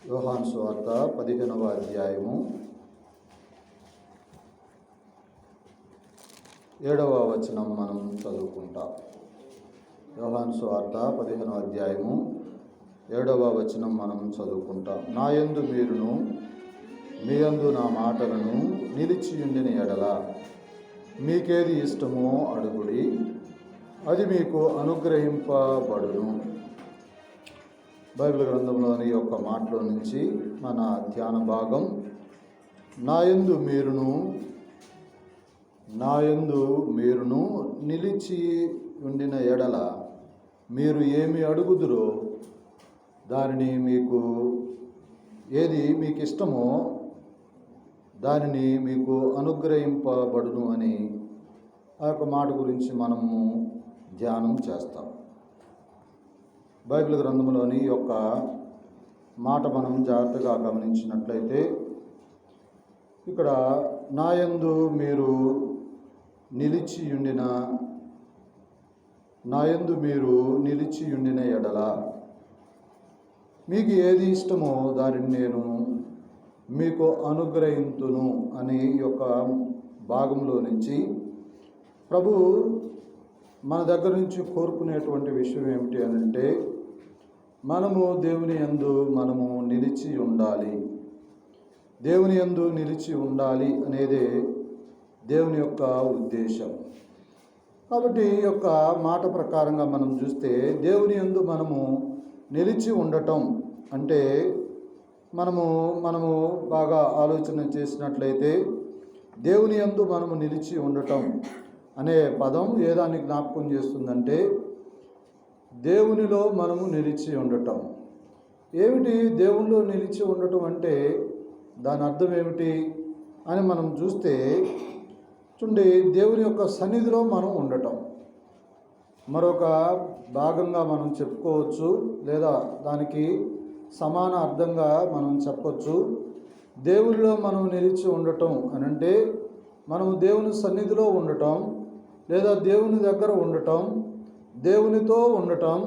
యోహాను సువార్త 15వ అధ్యాయము 7వ వచనం మనం చదువుకుంటాం. యోహాను సువార్త 15వ అధ్యాయము 7వ వచనం మనం చదువుకుంటాం. నా యందు మీరును మీ యందు నా మాటలను నిలిచియుండిన ఎడల మీకేది ఇష్టమో అడుగుడి, అది మీకు అనుగ్రహింపబడును. బైబిల్ గ్రంథంలోని యొక్క మాటలో నుంచి మన ధ్యాన భాగం, నా యందు మీరును నిలిచి ఉండిన ఎడల మీరు ఏమి అడుగుదురో దానిని ఏది మీకు ఇష్టమో దానిని మీకు అనుగ్రహింపబడును అని ఆ యొక్క మాట గురించి మనము ధ్యానం చేస్తాం. బైబిల్ గ్రంథంలోని యొక్క మాట మనం జాగ్రత్తగా గమనించినట్లయితే ఇక్కడ నా యందు మీరు నిలిచి ఉండిన ఎడల మీకు ఏది ఇష్టమో దానిని నేను మీకు అనుగ్రహింతును అని యొక్క భాగంలో నుంచి ప్రభు మన దగ్గర నుంచి కోరుకునేటువంటి విషయం ఏమిటి అని అంటే, మనము దేవుని యందు నిలిచి ఉండాలి. దేవుని యందు నిలిచి ఉండాలి అనేదే దేవుని యొక్క ఉద్దేశం. కాబట్టి ఈ యొక్క మాట ప్రకారంగా మనం చూస్తే దేవుని యందు మనము నిలిచి ఉండటం అంటే మనము బాగా ఆలోచన చేసినట్లయితే దేవుని యందు మనము నిలిచి ఉండటం అనే పదం ఏ దాన్ని జ్ఞాపకం చేస్తుందంటే, దేవునిలో మనము నిలిచి ఉండటం. ఏమిటి దేవునిలో నిలిచి ఉండటం అంటే దాని అర్థం ఏమిటి అని మనం చూస్తే దేవుని యొక్క సన్నిధిలో మనం ఉండటం. మరొక భాగంగా మనం చెప్పుకోవచ్చు, లేదా దానికి సమాన అర్థంగా మనం చెప్పొచ్చు. దేవునిలో మనం నిలిచి ఉండటం అనంటే మనము దేవుని సన్నిధిలో ఉండటం, లేదా దేవుని దగ్గర ఉండటం, దేవునితో ఉండటం.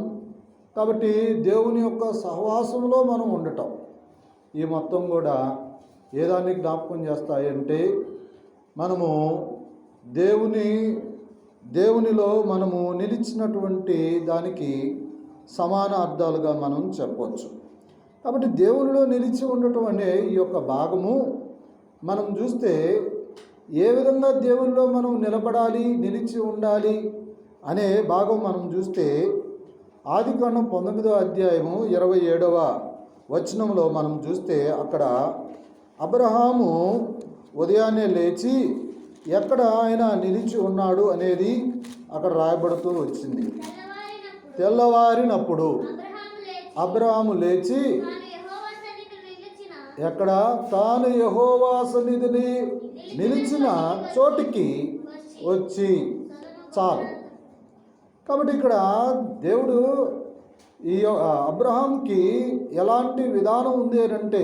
కాబట్టి దేవుని యొక్క సహవాసంలో మనం ఉండటం. ఈ మొత్తం కూడా ఏదాన్ని జ్ఞాపకం చేస్తాయంటే మనము దేవునిలో మనము నిలిచినటువంటి దానికి సమాన అర్థాలుగా మనం చెప్పవచ్చు. కాబట్టి దేవునిలో నిలిచి ఉండటం అనే ఈ యొక్క భాగము మనం చూస్తే ఏ విధంగా దేవునిలో మనం నిలబడాలి, నిలిచి ఉండాలి అనే భాగం మనం చూస్తే ఆదికాండం 19వ అధ్యాయము 27వ వచనంలో మనం చూస్తే అక్కడ అబ్రహాము ఉదయాన్నే లేచి ఎక్కడ ఆయన నిలిచి ఉన్నాడు అనేది అక్కడ రాయబడుతూ వచ్చింది. తెల్లవారినప్పుడు అబ్రహాము లేచి ఎక్కడ తాను యెహోవా సన్నిధిని నిలిచిన చోటికి వచ్చి చాలు. కాబట్టి ఇక్కడ దేవుడు ఈ అబ్రహాంకి ఎలాంటి విధానం ఉంది అంటే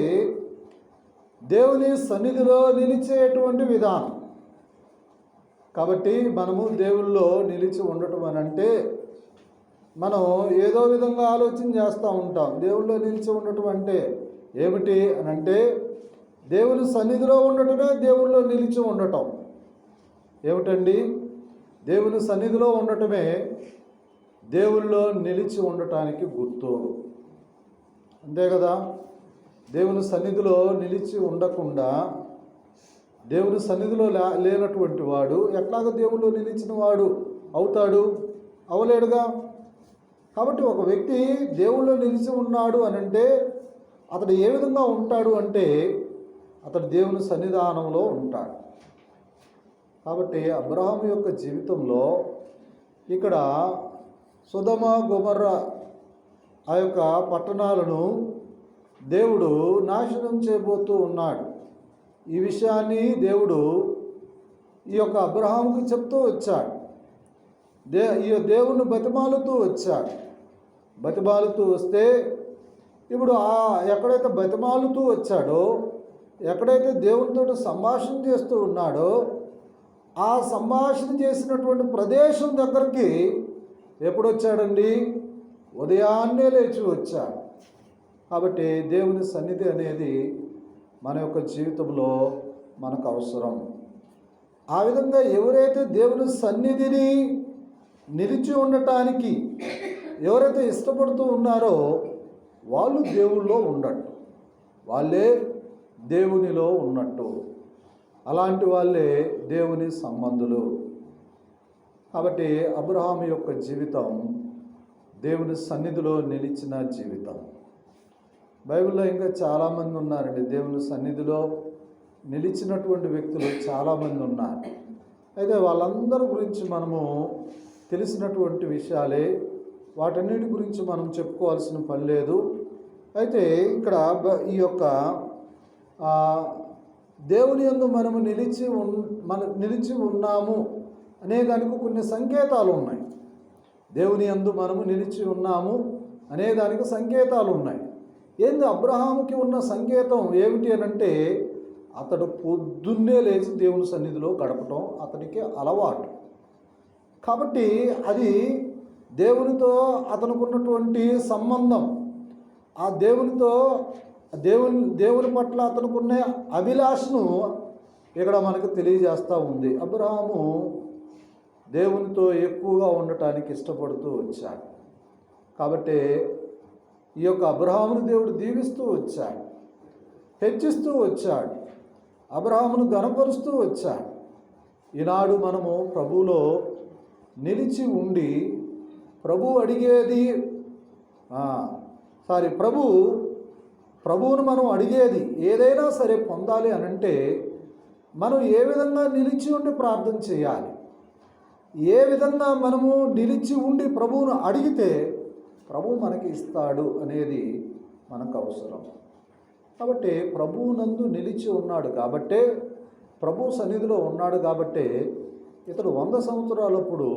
దేవుని సన్నిధిలో నిలిచేటువంటి విధానం. కాబట్టి మనము దేవుల్లో నిలిచి ఉండటం అని అంటే మనం ఏదో విధంగా ఆలోచన చేస్తూ ఉంటాం. దేవుల్లో నిలిచి ఉండటం అంటే ఏమిటి అని అంటే దేవుని సన్నిధిలో ఉండటమే దేవుల్లో నిలిచి ఉండటం. ఏమిటండి? దేవుని సన్నిధిలో ఉండటమే దేవుల్లో నిలిచి ఉండటానికి గుర్తు. అంతే కదా? దేవుని సన్నిధిలో నిలిచి ఉండకుండా దేవుని సన్నిధిలో లేనటువంటి వాడు ఎట్లాగ దేవుల్లో నిలిచిన వాడు అవుతాడు? అవలేడుగా. కాబట్టి ఒక వ్యక్తి దేవుల్లో నిలిచి ఉన్నాడు అని అంటే అతడు ఏ విధంగా ఉంటాడు అంటే అతడు దేవుని సన్నిధానంలో ఉంటాడు. కాబట్టి అబ్రహాము యొక్క జీవితంలో ఇక్కడ సొదొమ గొమొర్రా ఆ యొక్క పట్టణాలను దేవుడు నాశనం చేయబోతూ ఉన్నాడు. ఈ విషయాన్ని దేవుడు ఈ యొక్క అబ్రహాముకి చెప్తూ వచ్చాడు. దేవుణ్ణి బతిమాలుతూ వచ్చాడు. బతిమాలుతూ వస్తే ఇప్పుడు ఎక్కడైతే బతిమాలుతూ వచ్చాడో, ఎక్కడైతే దేవునితో సంభాషణ చేస్తూ ఉన్నాడో ఆ సంభాషణ చేసినటువంటి ప్రదేశం దగ్గరికి ఎప్పుడు వచ్చాడండి? ఉదయాన్నే లేచి వచ్చాడు. కాబట్టి దేవుని సన్నిధి అనేది మన యొక్క జీవితంలో మనకు అవసరం. ఆ విధంగా ఎవరైతే దేవుని సన్నిధిని నిలిచి ఉండటానికి ఎవరైతే ఇష్టపడుతూ ఉన్నారో వాళ్ళు దేవుళ్ళో ఉన్నట్టు, వాళ్ళే దేవునిలో ఉన్నట్టు, అలాంటి వాళ్ళే దేవుని సంబంధులు. కాబట్టి అబ్రహాము యొక్క జీవితం దేవుని సన్నిధిలో నిలిచిన జీవితం. బైబిల్లో ఇంకా చాలామంది ఉన్నారండి దేవుని సన్నిధిలో నిలిచినటువంటి వ్యక్తులు చాలామంది ఉన్నారు. అయితే వాళ్ళందరి గురించి మనము తెలిసినటువంటి విషయాలే, వాటన్నిటి గురించి మనం చెప్పుకోవాల్సిన పని లేదు. అయితే ఇక్కడ ఈ యొక్క దేవుని యందు మనము నిలిచి ఉన్నాము అనే దానికి కొన్ని సంకేతాలు ఉన్నాయి. దేవుని యందు మనము నిలిచి ఉన్నాము అనే దానికి సంకేతాలు ఉన్నాయి. ఏంది అబ్రహాముకి ఉన్న సంకేతం ఏమిటి అని అంటే, అతడు పొద్దున్నే లేచి దేవుని సన్నిధిలో గడపటం అతడికి అలవాటు. కాబట్టి అది దేవునితో అతనుకున్నటువంటి సంబంధం, ఆ దేవుని పట్ల అతనుకున్న అభిలాషను ఇక్కడ మనకు తెలియజేస్తూ ఉంది. అబ్రహాము దేవునితో ఎక్కువగా ఉండటానికి ఇష్టపడుతూ వచ్చాడు. కాబట్టి ఈ యొక్క అబ్రహామును దేవుడు దీవిస్తూ వచ్చాడు, హెచ్చిస్తూ వచ్చాడు, అబ్రహామును ఘనపరుస్తూ వచ్చాడు. ఈనాడు మనము ప్రభువులో నిలిచి ఉండి ప్రభువును మనం అడిగేది ఏదైనా సరే పొందాలి అనంటే మనం ఏ విధంగా నిలిచి ఉండి ప్రార్థన చేయాలి, ఏ విధంగా మనము నిలిచి ఉండి ప్రభువును అడిగితే ప్రభువు మనకి ఇస్తాడు అనేది మనకు అవసరం. కాబట్టి ప్రభువునందు నిలిచి ఉన్నాడు కాబట్టే, ప్రభు సన్నిధిలో ఉన్నాడు కాబట్టే ఇతడు 100 సంవత్సరాలప్పుడు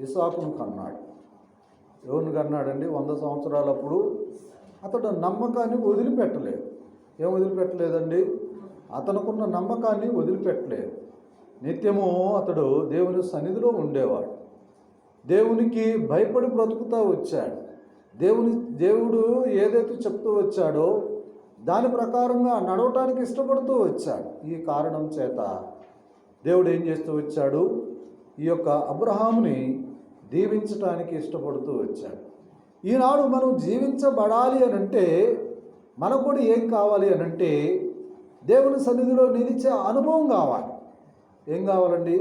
ఇస్సాకును కన్నాడు. ఎవరిని కన్నాడండి? 100 సంవత్సరాలప్పుడు అతడు నమ్మకాన్ని వదిలిపెట్టలేదు. ఏం వదిలిపెట్టలేదండి? అతనుకున్న నమ్మకాన్ని వదిలిపెట్టలేదు. నిత్యము అతడు దేవుని సన్నిధిలో ఉండేవాడు, దేవునికి భయపడి బ్రతుకుతూ వచ్చాడు. దేవుడు ఏదైతే చెప్తూ వచ్చాడో దాని ప్రకారంగా నడవటానికి ఇష్టపడుతూ వచ్చాడు. ఈ కారణం చేత దేవుడు ఏం చేస్తూ వచ్చాడు? ఈ యొక్క అబ్రహాముని దీవించటానికి ఇష్టపడుతూ వచ్చాడు. ఈనాడు మనం జీవించబడాలి అనంటే మనకు కూడా ఏం కావాలి అనంటే దేవుని సన్నిధిలో నిలిచే అనుభవం కావాలి. ఏం కావాలండి?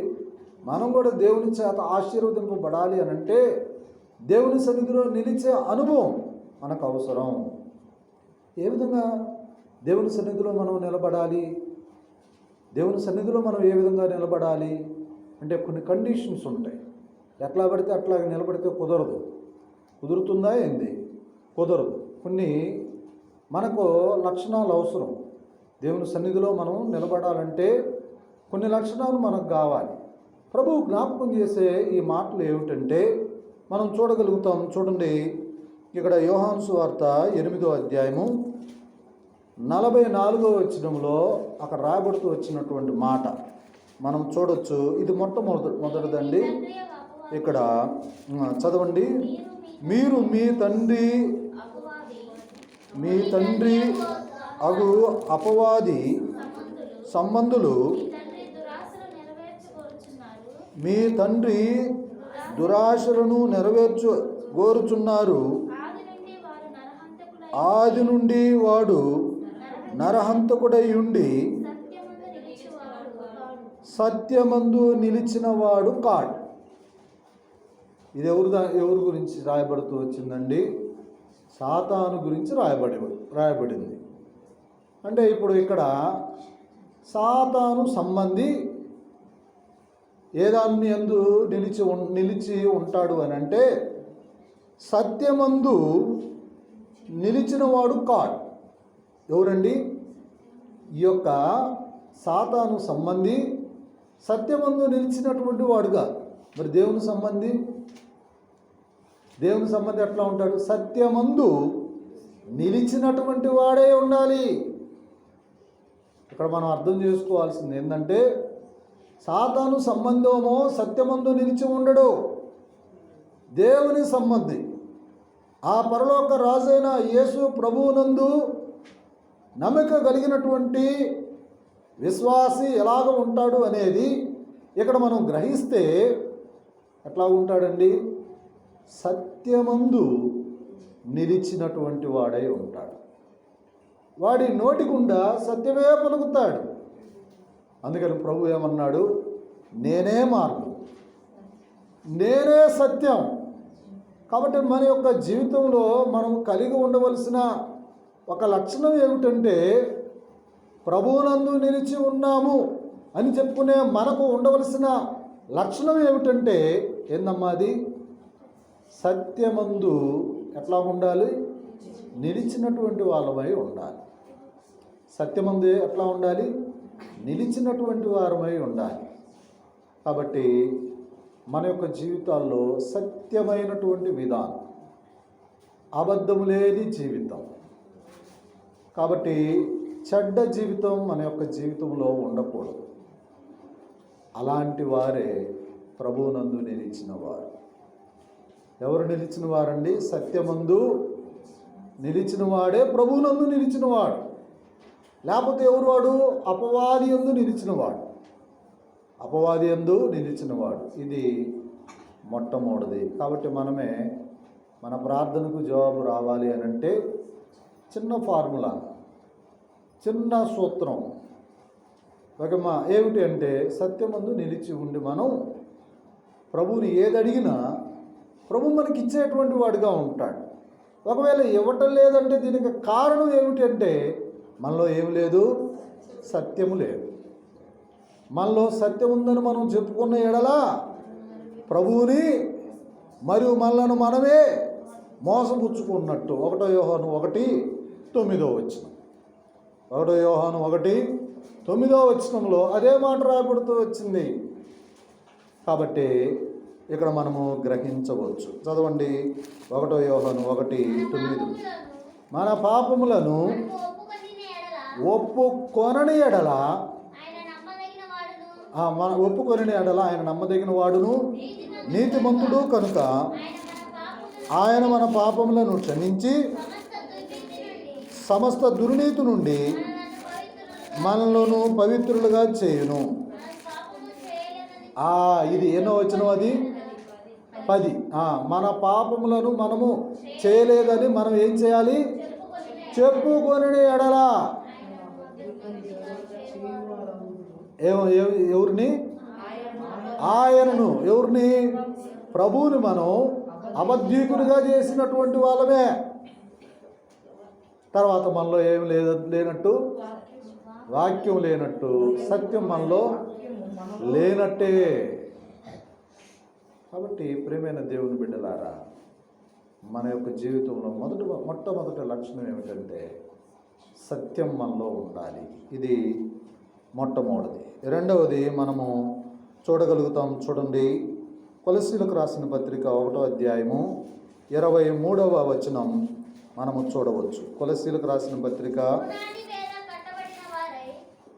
మనం కూడా దేవుని చేత ఆశీర్వదింపబడాలి అనంటే దేవుని సన్నిధిలో నిలిచే అనుభవం మనకు అవసరం. ఏ విధంగా దేవుని సన్నిధిలో మనం నిలబడాలి? దేవుని సన్నిధిలో మనం ఏ విధంగా నిలబడాలి అంటే కొన్ని కండిషన్స్ ఉంటాయి. ఎట్లా పడితే అట్లా నిలబడితే కుదరదు. కుదురుతుందా ఏంది? కుదరదు. కొన్ని మనకు లక్షణాలు అవసరం. దేవుని సన్నిధిలో మనం నిలబడాలంటే కొన్ని లక్షణాలు మనకు కావాలి. ప్రభువు జ్ఞాపకం చేసే ఈ మాటలు ఏమిటంటే మనం చూడగలుగుతాం. చూడండి, ఇక్కడ యోహాను సువార్త 8వ అధ్యాయము 44వ వచనంలో అక్కడ రాయబడుతూ వచ్చినటువంటి మాట మనం చూడొచ్చు. ఇది మొట్టమొదటిదండి. ఇక్కడ చదవండి. మీరు మీ తండ్రి అగు అపవాది సంబంధులు, మీ తండ్రి దురాశలను నెరవేర్చుకోరుచున్నారు. ఆది నుండి వాడు నరహంతకుడై ఉండి సత్యమందు నిలిచినవాడు కాడు. ఇది ఎవరి గురించి రాయబడుతూ వచ్చిందండి? సాతాను గురించి రాయబడింది. అంటే ఇప్పుడు ఇక్కడ సాతాను సంబంధి ఏదాన్ని యందు నిలిచి ఉంటాడు అని అంటే సత్యమందు నిలిచినవాడు కాడు. ఎవరండి? ఈ యొక్క సాతాను సంబంధి సత్యమందు నిలిచినటువంటి వాడుగా. మరి దేవుని సంబంధి ఎట్లా ఉంటాడు? సత్యమందు నిలిచినటువంటి వాడే ఉండాలి. ఇక్కడ మనం అర్థం చేసుకోవాల్సింది ఏంటంటే సాతాను సంబంధమో సత్యమందు నిలిచి ఉండడు. దేవుని సంబంధి ఆ పరలోక రాజైన యేసు ప్రభువునందు నమ్మిక కలిగినటువంటి విశ్వాసి ఎలాగ ఉంటాడు అనేది ఇక్కడ మనం గ్రహిస్తే ఎట్లా ఉంటాడండి? సత్యమందు నిలిచినటువంటి వాడై ఉంటాడు. వాడి నోటి గుండా సత్యమే పలుకుతాడు. అందుకని ప్రభు ఏమన్నాడు? నేనే మార్గం, నేనే సత్యం. కాబట్టి మన యొక్క జీవితంలో మనం కలిగి ఉండవలసిన ఒక లక్షణం ఏమిటంటే, ప్రభువునందు నిలిచి ఉన్నాము అని చెప్పుకునే మనకు ఉండవలసిన లక్షణం ఏమిటంటే ఏందమ్మా? అది సత్యమందు ఎట్లా ఉండాలి? నిలిచినటువంటి వాళ్ళమై ఉండాలి. సత్యమందు ఎట్లా ఉండాలి? నిలిచినటువంటి వారమై ఉండాలి. కాబట్టి మన యొక్క జీవితాల్లో సత్యమైనటువంటి విధానం, అబద్ధము లేని జీవితం. కాబట్టి చెడ్డ జీవితం మన యొక్క జీవితంలో ఉండకూడదు. అలాంటి వారే ప్రభువునందు నిలిచిన వారు. ఎవరు నిలిచిన వారండి? సత్యమందు నిలిచిన వాడే ప్రభువునందు నిలిచినవాడు. లేకపోతే ఎవరు వాడు? అపవాది యందు నిలిచినవాడు. అపవాది యందు నిలిచినవాడు. ఇది మొట్టమొదటిది. కాబట్టి మనమే మన ప్రార్థనకు జవాబు రావాలి అని అంటే చిన్న ఫార్ములా, చిన్న సూత్రం ఏమిటి అంటే, సత్యమందు నిలిచి ఉండి మనం ప్రభువుని ఏది అడిగినా ప్రభు మనకి ఇచ్చేటువంటి వాడిగా ఉంటాడు. ఒకవేళ ఇవ్వటం లేదంటే దీనికి కారణం ఏమిటి అంటే, మనలో ఏమి లేదు? సత్యము లేదు. మనలో సత్యం ఉందని మనం చెప్పుకున్న ఎడలా ప్రభువుని మరియు మనలను మనమే మోసపుచ్చుకున్నట్టు. 1 యోహాను 1:9 1 యోహాను 1:9 అదే మాట రాయబడుతూ వచ్చింది. కాబట్టి ఇక్కడ మనము గ్రహించవచ్చు. చదవండి 1 యోహాను 1:9. మన పాపములను ఒప్పుకొనని ఎడల ఆయన నమ్మదగిన వాడును నీతిమంతుడు కనుక ఆయన మన పాపములను క్షమించి సమస్త దుర్నీతి నుండి మనలను పవిత్రులుగా చేయును. ఇది ఎన్నో వచనం? అది 10. మన పాపములను మనము చేయలేదని మనం ఏం చేయాలి? చెప్పుకొని ఎడలా. ఎవరిని? ఆయనను. ఎవరిని? ప్రభువుని మనం అబద్ధీకునిగా చేసినటువంటి వాళ్ళమే. తర్వాత మనలో ఏం లేనట్టు? వాక్యం లేనట్టు, సత్యం మనలో లేనట్టే. కాబట్టి ప్రియమైన దేవుని బిడ్డలారా, మన యొక్క జీవితంలో మొట్టమొదటి లక్షణం ఏమిటంటే సత్యం మనలో ఉండాలి. ఇది మొట్టమొదటిది. రెండవది మనము చూడగలుగుతాం. చూడండి, కొలస్సీలకు రాసిన పత్రిక 1వ అధ్యాయము 23వ వచనం మనము చూడవచ్చు. కొలస్సీలకు రాసిన పత్రిక,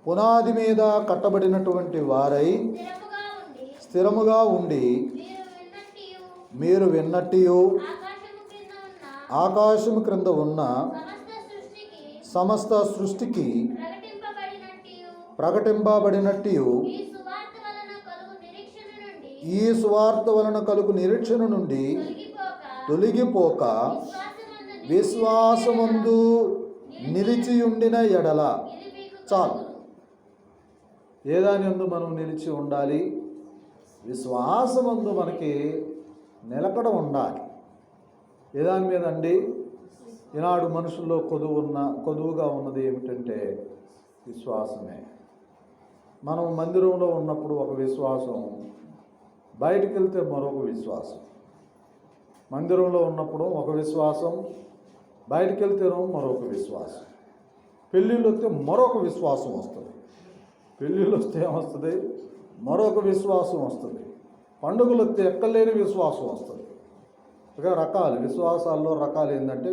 పునాది మీద కట్టబడినటువంటి వారై స్థిరముగా ఉండి మీరు విన్నట్టు ఆకాశము క్రింద ఉన్న సమస్త సృష్టికి ప్రకటింపబడినట్టు ఈ సువార్త వలన కలుగు నిరీక్షణ నుండి తొలగిపోక విశ్వాసమందు నిలిచియుండిన ఎడల. చాలు. ఏదాని యందు మనం నిలిచి ఉండాలి? విశ్వాసమందు మనకి నిలకడ ఉండాలి. ఏదాని మీద అండి? ఈనాడు మనుషుల్లో కొదువుగా ఉన్నది ఏమిటంటే విశ్వాసమే. మనం మందిరంలో ఉన్నప్పుడు ఒక విశ్వాసం, బయటికి వెళ్తే మరొక విశ్వాసం. మందిరంలో ఉన్నప్పుడు ఒక విశ్వాసం, బయటికి వెళ్తేనో మరొక విశ్వాసం. పెళ్ళిళ్ళు వస్తే మరొక విశ్వాసం వస్తుంది. పెళ్ళిళ్ళు వస్తే ఏమొస్తుంది? మరొక విశ్వాసం వస్తుంది. పండుగలు వస్తే ఎక్కలేని విశ్వాసం వస్తుంది. ఇక రకాలు, విశ్వాసాల్లో రకాలు ఏంటంటే,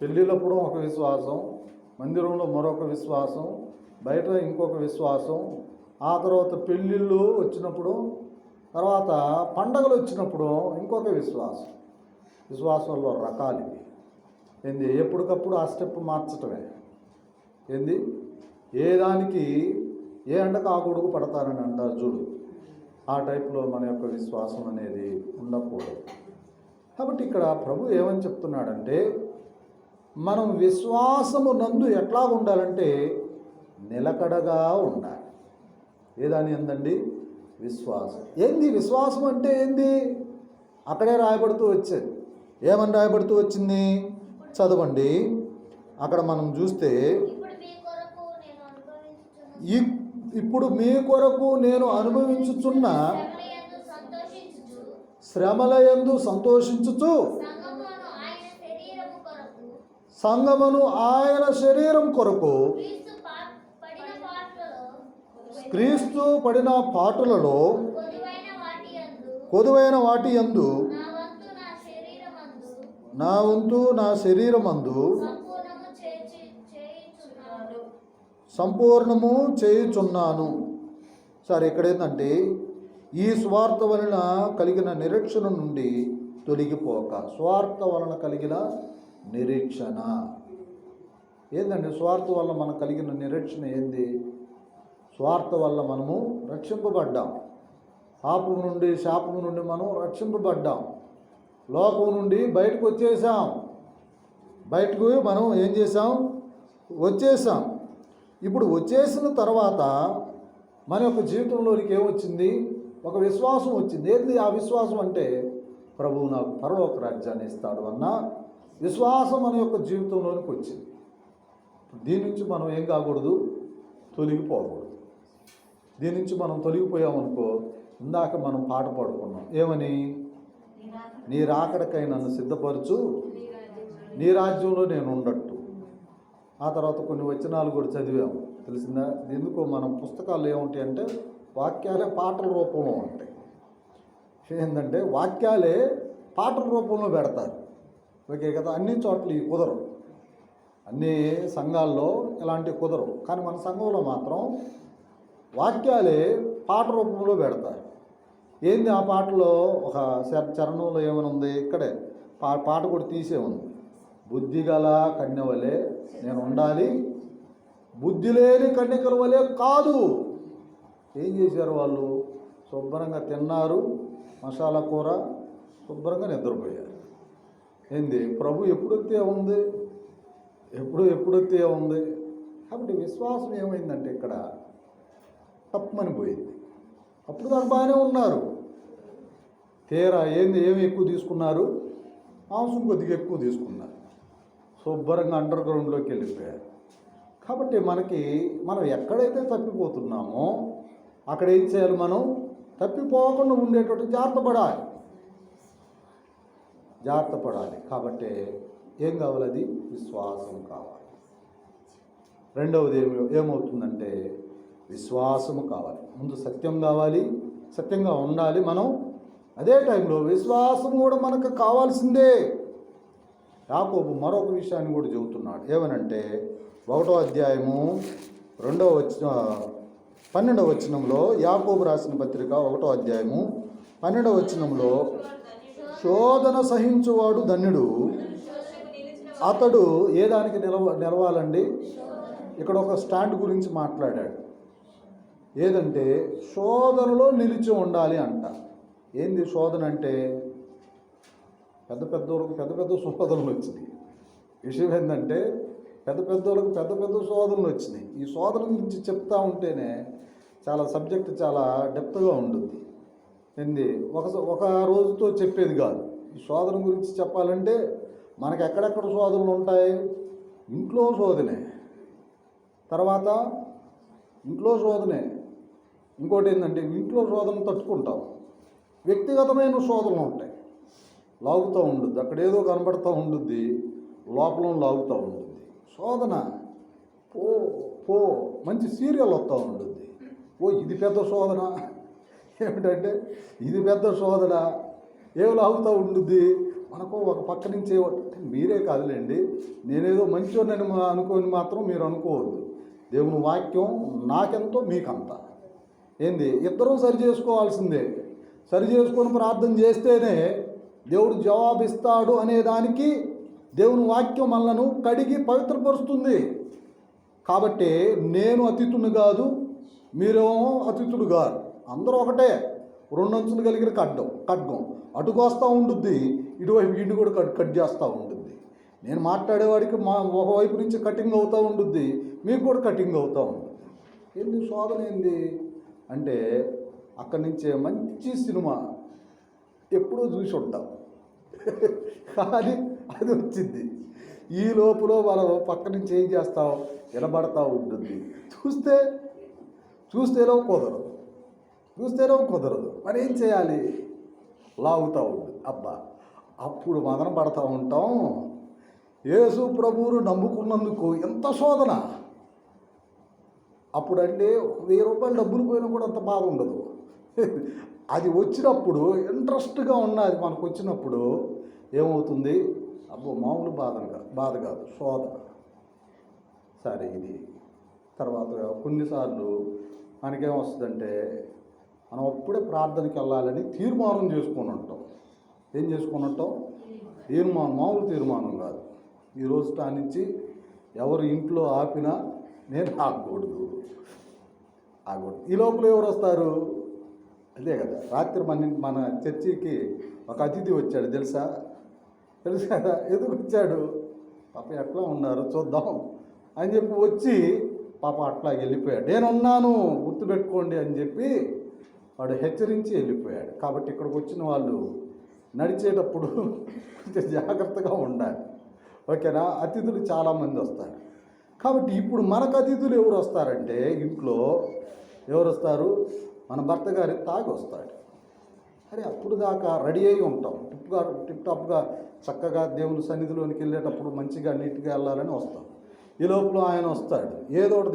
పెళ్ళిళ్ళప్పుడు ఒక విశ్వాసం, మందిరంలో మరొక విశ్వాసం, బయట ఇంకొక విశ్వాసం, ఆ తర్వాత పెళ్ళిళ్ళు వచ్చినప్పుడు, తర్వాత పండగలు వచ్చినప్పుడు ఇంకొక విశ్వాసం. విశ్వాసంలో రకాలు ఇవి. ఏంది ఎప్పటికప్పుడు ఆ స్టెప్ మార్చటమే. ఏంది ఏ దానికి ఏ ఎండకు ఆ గొడుగు పడతారని అంటారు చూడు, ఆ టైప్లో మన యొక్క విశ్వాసం అనేది ఉండకూడదు. కాబట్టి ఇక్కడ ప్రభు ఏమని చెప్తున్నాడంటే, మనం విశ్వాసము నందు ఎట్లా ఉండాలంటే నిలకడగా ఉండాలి. ఏదాని ఎందండి? విశ్వాసం. ఏంది విశ్వాసం అంటే ఏంది? అక్కడే రాయబడుతూ వచ్చేది. ఏమని రాయబడుతూ వచ్చింది? చదవండి. అక్కడ మనం చూస్తే, ఇప్పుడు మీ కొరకు నేను అనుభవించుచున్న శ్రమలయందు సంతోషించుచు సంగమును ఆయన శరీరం కొరకు క్రీస్తు పడిన పాటులలో కొదువైన వాటి యందు నా వంతు నా శరీరమందు సంపూర్ణము చేయుచున్నాను. సరే, ఇక్కడ ఏంటంటే ఈ స్వార్థ వలన కలిగిన నిరీక్షణ నుండి తొలగిపోక. స్వార్థ వలన కలిగిన నిరీక్షణ ఏందండి? స్వార్థ వల్ల మనకు కలిగిన నిరీక్షణ ఏంది? స్వార్థ వల్ల మనము రక్షింపబడ్డాం. పాపము నుండి శాపము నుండి మనం రక్షింపబడ్డాం. లోకం నుండి బయటకు వచ్చేసాం. బయటకు మనం ఏం చేసాం? వచ్చేసాం. ఇప్పుడు వచ్చేసిన తర్వాత మన యొక్క జీవితంలోనికి ఏమొచ్చింది? ఒక విశ్వాసం వచ్చింది. ఏంది ఆ విశ్వాసం అంటే, ప్రభువు నాకు పరలోక రాజ్యాన్ని ఇస్తాడు అన్న విశ్వాసం మన యొక్క జీవితంలోనికి వచ్చింది. దీని నుంచి మనం ఏం కాకూడదు? తొలగిపోకూడదు. దీని నుంచి మనం తొలగిపోయామనుకో, ఇందాక మనం పాట పాడుకున్నాం. ఏమని? నీ రాకడకై నన్ను సిద్ధపరచు, నీ రాజ్యంలో నేను ఉండట్టు. ఆ తర్వాత కొన్ని వచనాలు కూడా చదివాము, తెలిసిందా? ఎందుకో మనం పుస్తకాలు ఏముంటాయి అంటే వాక్యాలే పాటల రూపంలో ఉంటాయి. ఏంటంటే వాక్యాలే పాటల రూపంలో పెడతారు. ఓకే కదా? అన్ని చోట్ల ఈ కుదరవు, అన్ని సంఘాల్లో ఇలాంటివి కుదరవు. కానీ మన సంఘంలో మాత్రం వాక్యాలే పాట రూపంలో పెడతారు. ఏంది ఆ పాటలో? ఒక చరణంలో ఏమని ఉంది? ఇక్కడే పాట కూడా తీసే ఉంది. బుద్ధి గల కన్య వలె నేను ఉండాలి, బుద్ధి లేని కన్యకల వలె కాదు. ఏం చేశారు వాళ్ళు? శుభ్రంగా తిన్నారు, మసాలా కూర, శుభ్రంగా నిద్రపోయారు. ఏంది? ప్రభు ఎప్పుడొస్తే ఉంది, ఎప్పుడొస్తే ఉంది. కాబట్టి విశ్వాసం ఏమైందంటే ఇక్కడ తప్పమని పోయింది. అప్పుడు దాని బాగానే ఉన్నారు. తీరా ఏమి ఎక్కువ తీసుకున్నారు? మాంసం కొద్దిగా ఎక్కువ తీసుకున్నారు. శుభ్రంగా అండర్ గ్రౌండ్లోకి వెళ్ళిపోయారు. కాబట్టి మనం ఎక్కడైతే తప్పిపోతున్నామో అక్కడ ఏం చేయాలి? మనం తప్పిపోకుండా ఉండేటట్టు జాగ్రత్త పడాలి. కాబట్టి ఏం కావాలి? అది విశ్వాసం కావాలి. రెండవది ఏమవుతుందంటే విశ్వాసము కావాలి. ముందు సత్యం కావాలి, సత్యంగా ఉండాలి మనం. అదే టైంలో విశ్వాసం కూడా మనకు కావాల్సిందే. యాకోబు మరొక విషయాన్ని కూడా చెబుతున్నాడు. ఏమనంటే 1వ అధ్యాయము 12వ వచనంలో, యాకోబు రాసిన పత్రిక 1వ అధ్యాయము 12వ వచనంలో, శోధన సహించువాడు ధన్యుడు, అతడు ఏ దానికి నిలవాలండి? ఇక్కడ ఒక స్టాండ్ గురించి మాట్లాడాడు. ఏదంటే శోధనలో నిలిచి ఉండాలి అంట. ఏంది శోధన అంటే? పెద్ద పెద్ద శోధనలు వచ్చినాయి. విషయం ఏంటంటే పెద్దోళ్ళకు పెద్ద శోధనలు వచ్చినాయి. ఈ శోధన గురించి చెప్తా ఉంటేనే చాలా సబ్జెక్ట్ చాలా డెప్త్గా ఉంటుంది. ఏంది ఒక రోజుతో చెప్పేది కాదు. ఈ శోధన గురించి చెప్పాలంటే మనకు ఎక్కడెక్కడ శోధనలు ఉంటాయి? ఇంట్లో శోధనే, తర్వాత ఇంట్లో శోధనే. ఇంకోటి ఏంటంటే ఇంట్లో శోధన తట్టుకుంటాం, వ్యక్తిగతమైన శోధనలు ఉంటాయి. లాగుతూ ఉంటుంది, అక్కడ ఏదో కనబడుతూ ఉంటుంది, లోపల లాగుతూ ఉంటుంది. శోధన పో మంచి సీరియల్ వస్తూ ఉంటుంది. ఇది పెద్ద శోధన. ఏమిటంటే ఇది పెద్ద శోధన, ఏం లాగుతూ ఉంటుంది మనకు. ఒక పక్క నుంచి మీరే కాదులేండి, నేనేదో మంచోనని అనుకోని మాత్రం మీరు అనుకోవద్దు. దేవుని వాక్యం నాకెంతో మీకంత. ఏంది? ఇద్దరూ సరి చేసుకోవాల్సిందే. సరి చేసుకొని ప్రార్థన చేస్తేనే దేవుడు జవాబిస్తాడు అనేదానికి దేవుని వాక్యం మనలను కడిగి పవిత్రపరుస్తుంది. కాబట్టి నేను అతిథుని కాదు, మీరేమో అతిథుడు కాదు, అందరూ ఒకటే. రెండంచులు కలిగిన ఖడ్గం అటు కోస్తూ ఉంటుంది, ఇటువైపు ఇంటి కూడా కట్ చేస్తూ ఉంటుంది. నేను మాట్లాడేవాడికి ఒకవైపు నుంచి కటింగ్ అవుతూ ఉంటుంది, మీకు కూడా కటింగ్ అవుతూ ఉంటుంది. ఏంది శోధన ఏంది అంటే అక్కడి నుంచే మంచి సినిమా ఎప్పుడూ చూసి ఉంటాం కానీ అది వచ్చింది. ఈ లోపల మనం పక్క నుంచి ఏం చేస్తాం, వినబడతా ఉంటుంది. చూస్తేనో కుదరదు. మరి ఏం చేయాలి, లాగుతూ ఉంటుంది. అబ్బా, అప్పుడు మదన పడతా ఉంటాం. యేసు ప్రభువును నమ్ముకున్నందుకు ఎంత శోధన. అప్పుడంటే 1000 రూపాయలు డబ్బులు పోయినా కూడా అంత బాధ ఉండదు. అది వచ్చినప్పుడు ఇంట్రెస్ట్గా ఉన్నది మనకు వచ్చినప్పుడు ఏమవుతుంది, అబ్బో మామూలు బాధ కాదు, శోధన. సరే, ఇది తర్వాత కొన్నిసార్లు మనకేమొస్తుందంటే మనం అప్పుడే ప్రార్థనకి వెళ్ళాలని తీర్మానం చేసుకొని ఉంటాం. ఏం చేసుకొని ఉంటాం? తీర్మానం, మామూలు తీర్మానం కాదు. ఈరోజు నుంచి ఎవరు ఇంట్లో ఆపినా నేను ఆగకూడదు. ఈ లోపల ఎవరు వస్తారు? అదే కదా, రాత్రి మన చర్చికి ఒక అతిథి వచ్చాడు, తెలుసా కదా, ఎందుకు వచ్చాడు? పాప ఎట్లా ఉన్నారు చూద్దాం అని చెప్పి వచ్చి పాప అట్లా వెళ్ళిపోయాడు. నేనున్నాను గుర్తుపెట్టుకోండి అని చెప్పి వాడు హెచ్చరించి వెళ్ళిపోయాడు. కాబట్టి ఇక్కడికి వచ్చిన వాళ్ళు నడిచేటప్పుడు కొంచెం జాగ్రత్తగా ఉండాలి, ఓకేనా? అతిథులు చాలామంది వస్తారు. కాబట్టి ఇప్పుడు మనకు అతిథులు ఎవరు వస్తారంటే, ఇంట్లో ఎవరు వస్తారు? మన భర్త గారి తాగి వస్తాడు. అరే, అప్పుడు దాకా రెడీ అయి ఉంటాం, టిప్ టాప్గా చక్కగా దేవుని సన్నిధిలోనికి వెళ్ళేటప్పుడు మంచిగా నీట్గా వెళ్ళాలని వస్తాం. ఈ లోపల ఆయన వస్తాడు, ఏదో ఒకటి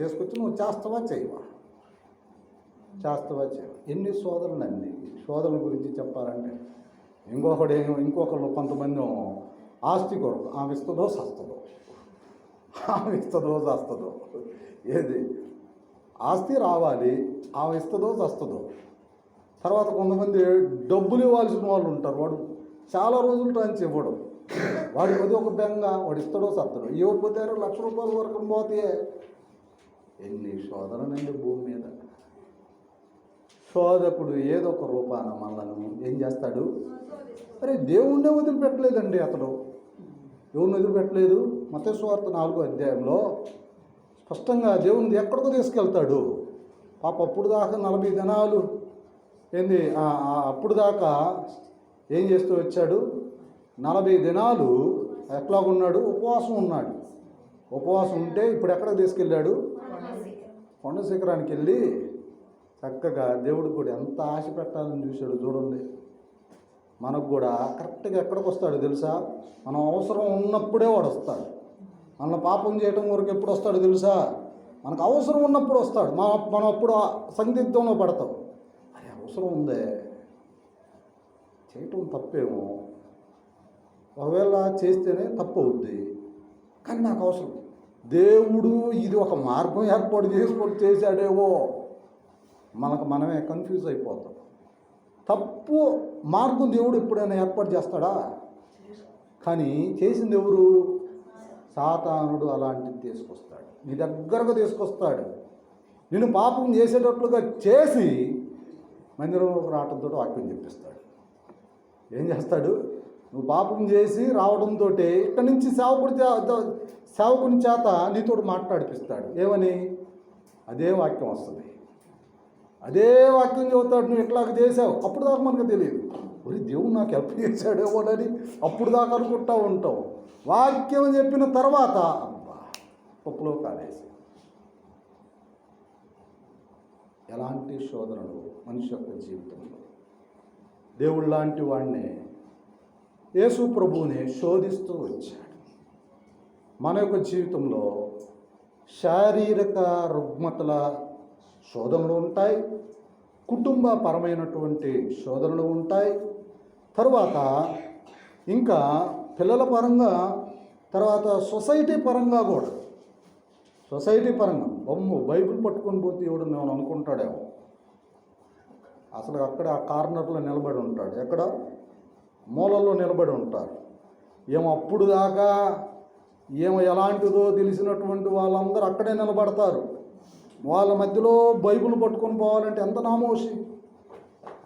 తీసుకొచ్చి నువ్వు చేస్తావా చేయవా. ఎన్ని సోదరులండి. శోధనల గురించి చెప్పాలంటే ఇంకొకళ్ళు కొంతమంది ఆస్తి కొరకు ఆమె ఇస్తుందో చస్తుందో ఏది ఆస్తి రావాలి, ఆమె ఇస్తుందో చస్తుందో. తర్వాత కొంతమంది డబ్బులు ఇవ్వాల్సిన వాళ్ళు ఉంటారు, వాడు చాలా రోజులు ట్రాన్స్ ఇవ్వడం, వాడికి అది ఒక బెంగ, వాడు ఇస్తాడో చస్తాడో. ఇవ్వకపోతే 1,00,000 రూపాయల వరకు పోతే. ఎన్ని శోధనలండి భూమి మీద. శోధకుడు ఏదో ఒక రూపాన మనల్ని ఏం చేస్తాడు? అరే, దేవుణ్ణే వదిలిపెట్టలేదండి అతడు. ఎవరిని వదిలిపెట్టలేదు? మత్తయి సువార్త 4వ అధ్యాయంలో స్పష్టంగా దేవుని ఎక్కడికో తీసుకెళ్తాడు. పాప అప్పుడు దాకా 40 దినాలు ఏంది, అప్పుడు దాకా ఏం చేస్తూ వచ్చాడు? 40 దినాలు ఎట్లాగున్నాడు? ఉపవాసం ఉన్నాడు. ఉపవాసం ఉంటే ఇప్పుడు ఎక్కడికి తీసుకెళ్ళాడు? కొండ శిఖరానికి వెళ్ళి చక్కగా దేవుడు కూడా ఎంత ఆశ పెట్టాలని చూశాడు చూడండి. మనకు కూడా కరెక్ట్గా ఎక్కడికి వస్తాడు తెలుసా? మనం అవసరం ఉన్నప్పుడే వాడు వస్తాడు. మన పాపం చేయటం వరకు ఎప్పుడు వస్తాడు తెలుసా? మనకు అవసరం ఉన్నప్పుడు వస్తాడు. మనం అప్పుడు సందిగ్ధంలో పడతాం. అరే, అవసరం ఉందే, చేయటం తప్పేమో, ఒకవేళ చేస్తేనే తప్పు అవుద్ది, కానీ నాకు అవసరం. దేవుడు ఇది ఒక మార్గం ఏర్పాటు చేశాడేవో, మనమే కన్ఫ్యూజ్ అయిపోతాం. తప్పు మార్గం దేవుడు ఎప్పుడైనా ఏర్పాటు చేస్తాడా? కానీ చేసింది ఎవరు? సాతానుడు అలాంటిది తీసుకొస్తాడు, నీ దగ్గరకు తీసుకొస్తాడు. నిన్ను పాపం చేసేటట్లుగా చేసి మందిరంలోకి రావడంతో వాక్యం చెప్పిస్తాడు. ఏం చేస్తాడు? నువ్వు పాపం చేసి రావడంతో ఇక్కడి నుంచి సేవకుని చేత నీతో మాట్లాడిపిస్తాడు. ఏమని? అదే వాక్యం వస్తుంది, అదే వాక్యం చెబుతాడు. నువ్వు ఇట్లాగ చేసావు, అప్పుడు దాకా మనకు తెలియదు. ఒరే, దేవుడు నాకు హెల్ప్ చేశాడేమోనని అప్పుడు దాకా అనుకుంటూ ఉంటాం. వాక్యం చెప్పిన తర్వాత అబ్బా, పప్పులో కాలేసి. ఎలాంటి శోధనలు మనిషి యొక్క జీవితంలో. దేవుడు లాంటి వాడిని, యేసు ప్రభువుని శోధిస్తూ వచ్చాడు. మన యొక్క జీవితంలో శారీరక రుగ్మతల శోధనలు ఉంటాయి, కుటుంబపరమైనటువంటి శోధనలు ఉంటాయి, తర్వాత ఇంకా పిల్లల పరంగా, తర్వాత సొసైటీ పరంగా కూడా. సొసైటీ పరంగా బైబిల్ పట్టుకొని పోతే ఎవడు నేను అనుకుంటాడేమో, అసలు అక్కడ ఆ కార్నర్లో నిలబడి ఉంటాడు. ఎక్కడ? మూలల్లో నిలబడి ఉంటారు. ఏమో అప్పుడు దాకా ఏమో ఎలాంటిదో తెలిసినటువంటి వాళ్ళందరూ అక్కడే నిలబడతారు. వాళ్ళ మధ్యలో బైబిల్ పట్టుకొని పోవాలంటే ఎంత నామోషి,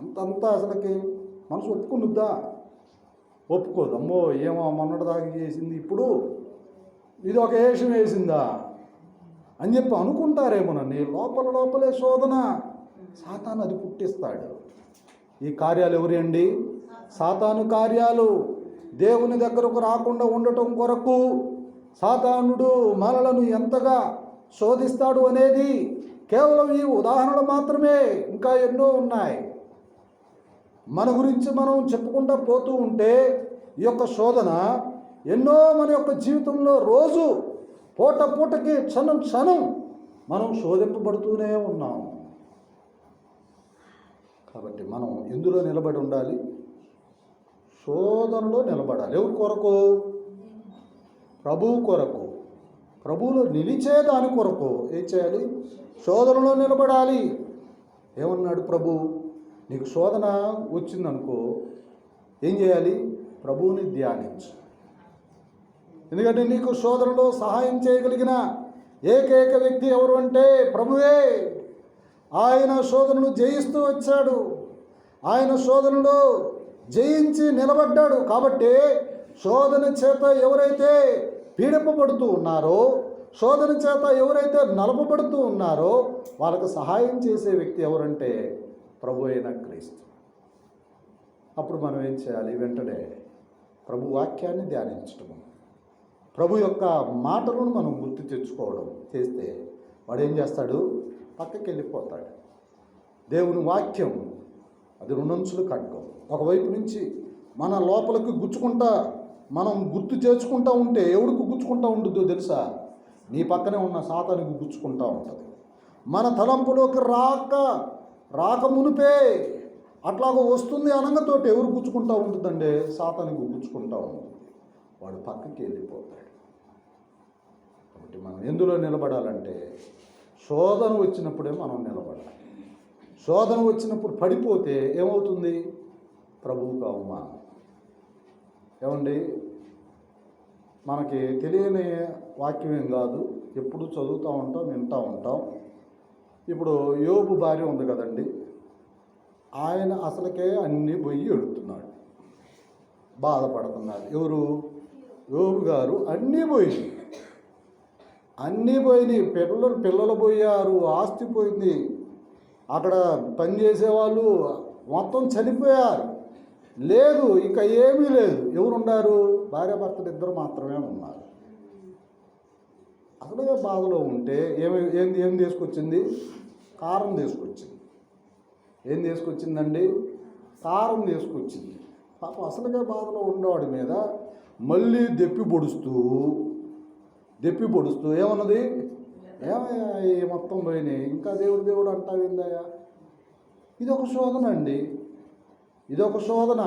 అంతంతా అసలుకి మనసు ఒప్పుకునుద్దా? ఒప్పుకోదు. అమ్మో ఏమో మొన్నటి దాకా చేసింది ఇప్పుడు ఇది ఒక వేషం వేసిందా అని చెప్పి అనుకుంటారేమోనని లోపలే శోధన సాతాను అది పుట్టిస్తాడు. ఈ కార్యాలు ఎవరి అండి? సాతాను కార్యాలు. దేవుని దగ్గరకు రాకుండా ఉండటం కొరకు సాతానుడు మనలను ఎంతగా శోధిస్తాడు అనేది కేవలం ఈ ఉదాహరణలు మాత్రమే, ఇంకా ఎన్నో ఉన్నాయి. మన గురించి మనం చెప్పుకుంటూ పోతూ ఉంటే ఈ యొక్క శోధన ఎన్నో మన యొక్క జీవితంలో రోజు పూటకి క్షణం మనం శోధింపబడుతూనే ఉన్నాం. కాబట్టి మనం ఎందులో నిలబడి ఉండాలి? శోధనలో నిలబడాలి. ఎవరి కొరకు? ప్రభువు కొరకు. ప్రభువులో నిలిచే దాని కొరకు ఏం చేయాలి? శోధనలో నిలబడాలి. ఏమన్నాడు ప్రభు? నీకు శోధన వచ్చిందనుకో ఏం చేయాలి? ప్రభువుని ధ్యానించు. ఎందుకంటే నీకు శోధనలో సహాయం చేయగలిగిన ఏకైక వ్యక్తి ఎవరు అంటే ప్రభువే. ఆయన శోధనను జయిస్తూ వచ్చాడు. ఆయన శోధనలో జయించి నిలబడ్డాడు. కాబట్టి శోధన చేత ఎవరైతే పీడింపబడుతూ ఉన్నారో, శోధన చేత ఎవరైతే నలపబడుతూ ఉన్నారో వాళ్ళకు సహాయం చేసే వ్యక్తి ఎవరంటే ప్రభు అయిన క్రీస్తు. అప్పుడు మనం ఏం చేయాలి? వెంటనే ప్రభు వాక్యాన్ని ధ్యానించటము, ప్రభు యొక్క మాటలను మనం గుర్తు తెచ్చుకోవడం చేస్తే వాడు ఏం చేస్తాడు? పక్కకి వెళ్ళిపోతాడు. దేవుని వాక్యం అది రెండంచులు ఖడ్గం. ఒకవైపు నుంచి మన లోపలికి గుచ్చుకుంటా మనం గుర్తు చేసుకుంటూ ఉంటే ఎవరికి గుచ్చుకుంటూ ఉంటుందో తెలుసా? నీ పక్కనే ఉన్న సాతానికి గుచ్చుకుంటూ ఉంటుంది. మన తలంపులోకి రాక మునిపే అట్లాగో వస్తుంది అనంగతోటి ఎవరు గుచ్చుకుంటూ ఉంటుందండి? సాతానికి గుచ్చుకుంటూ ఉంటుంది. వాడు పక్కకి వెళ్ళిపోతాడు. కాబట్టి మనం ఎందులో నిలబడాలంటే శోధన వచ్చినప్పుడే మనం నిలబడాలి. శోధన వచ్చినప్పుడు పడిపోతే ఏమవుతుంది? ప్రభువుకు అవమానం. ఏమండి, మనకి తెలియని వాక్యం ఏం కాదు, ఎప్పుడు చదువుతూ ఉంటాం, వింటూ ఉంటాం. ఇప్పుడు యోబు భార్య ఉంది కదండి, ఆయన అసలుకే అన్నీ పోయి ఎడుతున్నాడు, బాధపడుతున్నాడు. ఎవరు? యోబు గారు. అన్నీ పోయినాయి. పిల్లలు పోయారు, ఆస్తి పోయింది, అక్కడ పనిచేసేవాళ్ళు మొత్తం చనిపోయారు. లేదు, ఇక ఏమీ లేదు. ఎవరున్నారు? భార్యాభర్తలు ఇద్దరు మాత్రమే ఉన్నారు. అసలుగా బాధలో ఉంటే ఏం తీసుకొచ్చింది? కారం తీసుకొచ్చింది. ఏం తీసుకొచ్చిందండి? కారం తీసుకొచ్చింది. పాపం అసలుగా బాధలో ఉండేవాడి మీద మళ్ళీ దెప్పి పొడుస్తూ ఏమన్నది? ఏమయ్యా ఈ మొత్తం పోయినాయి, ఇంకా దేవుడు అంటావిందయ్యా? ఇదొక శోధన అండి, ఇదొక శోధన.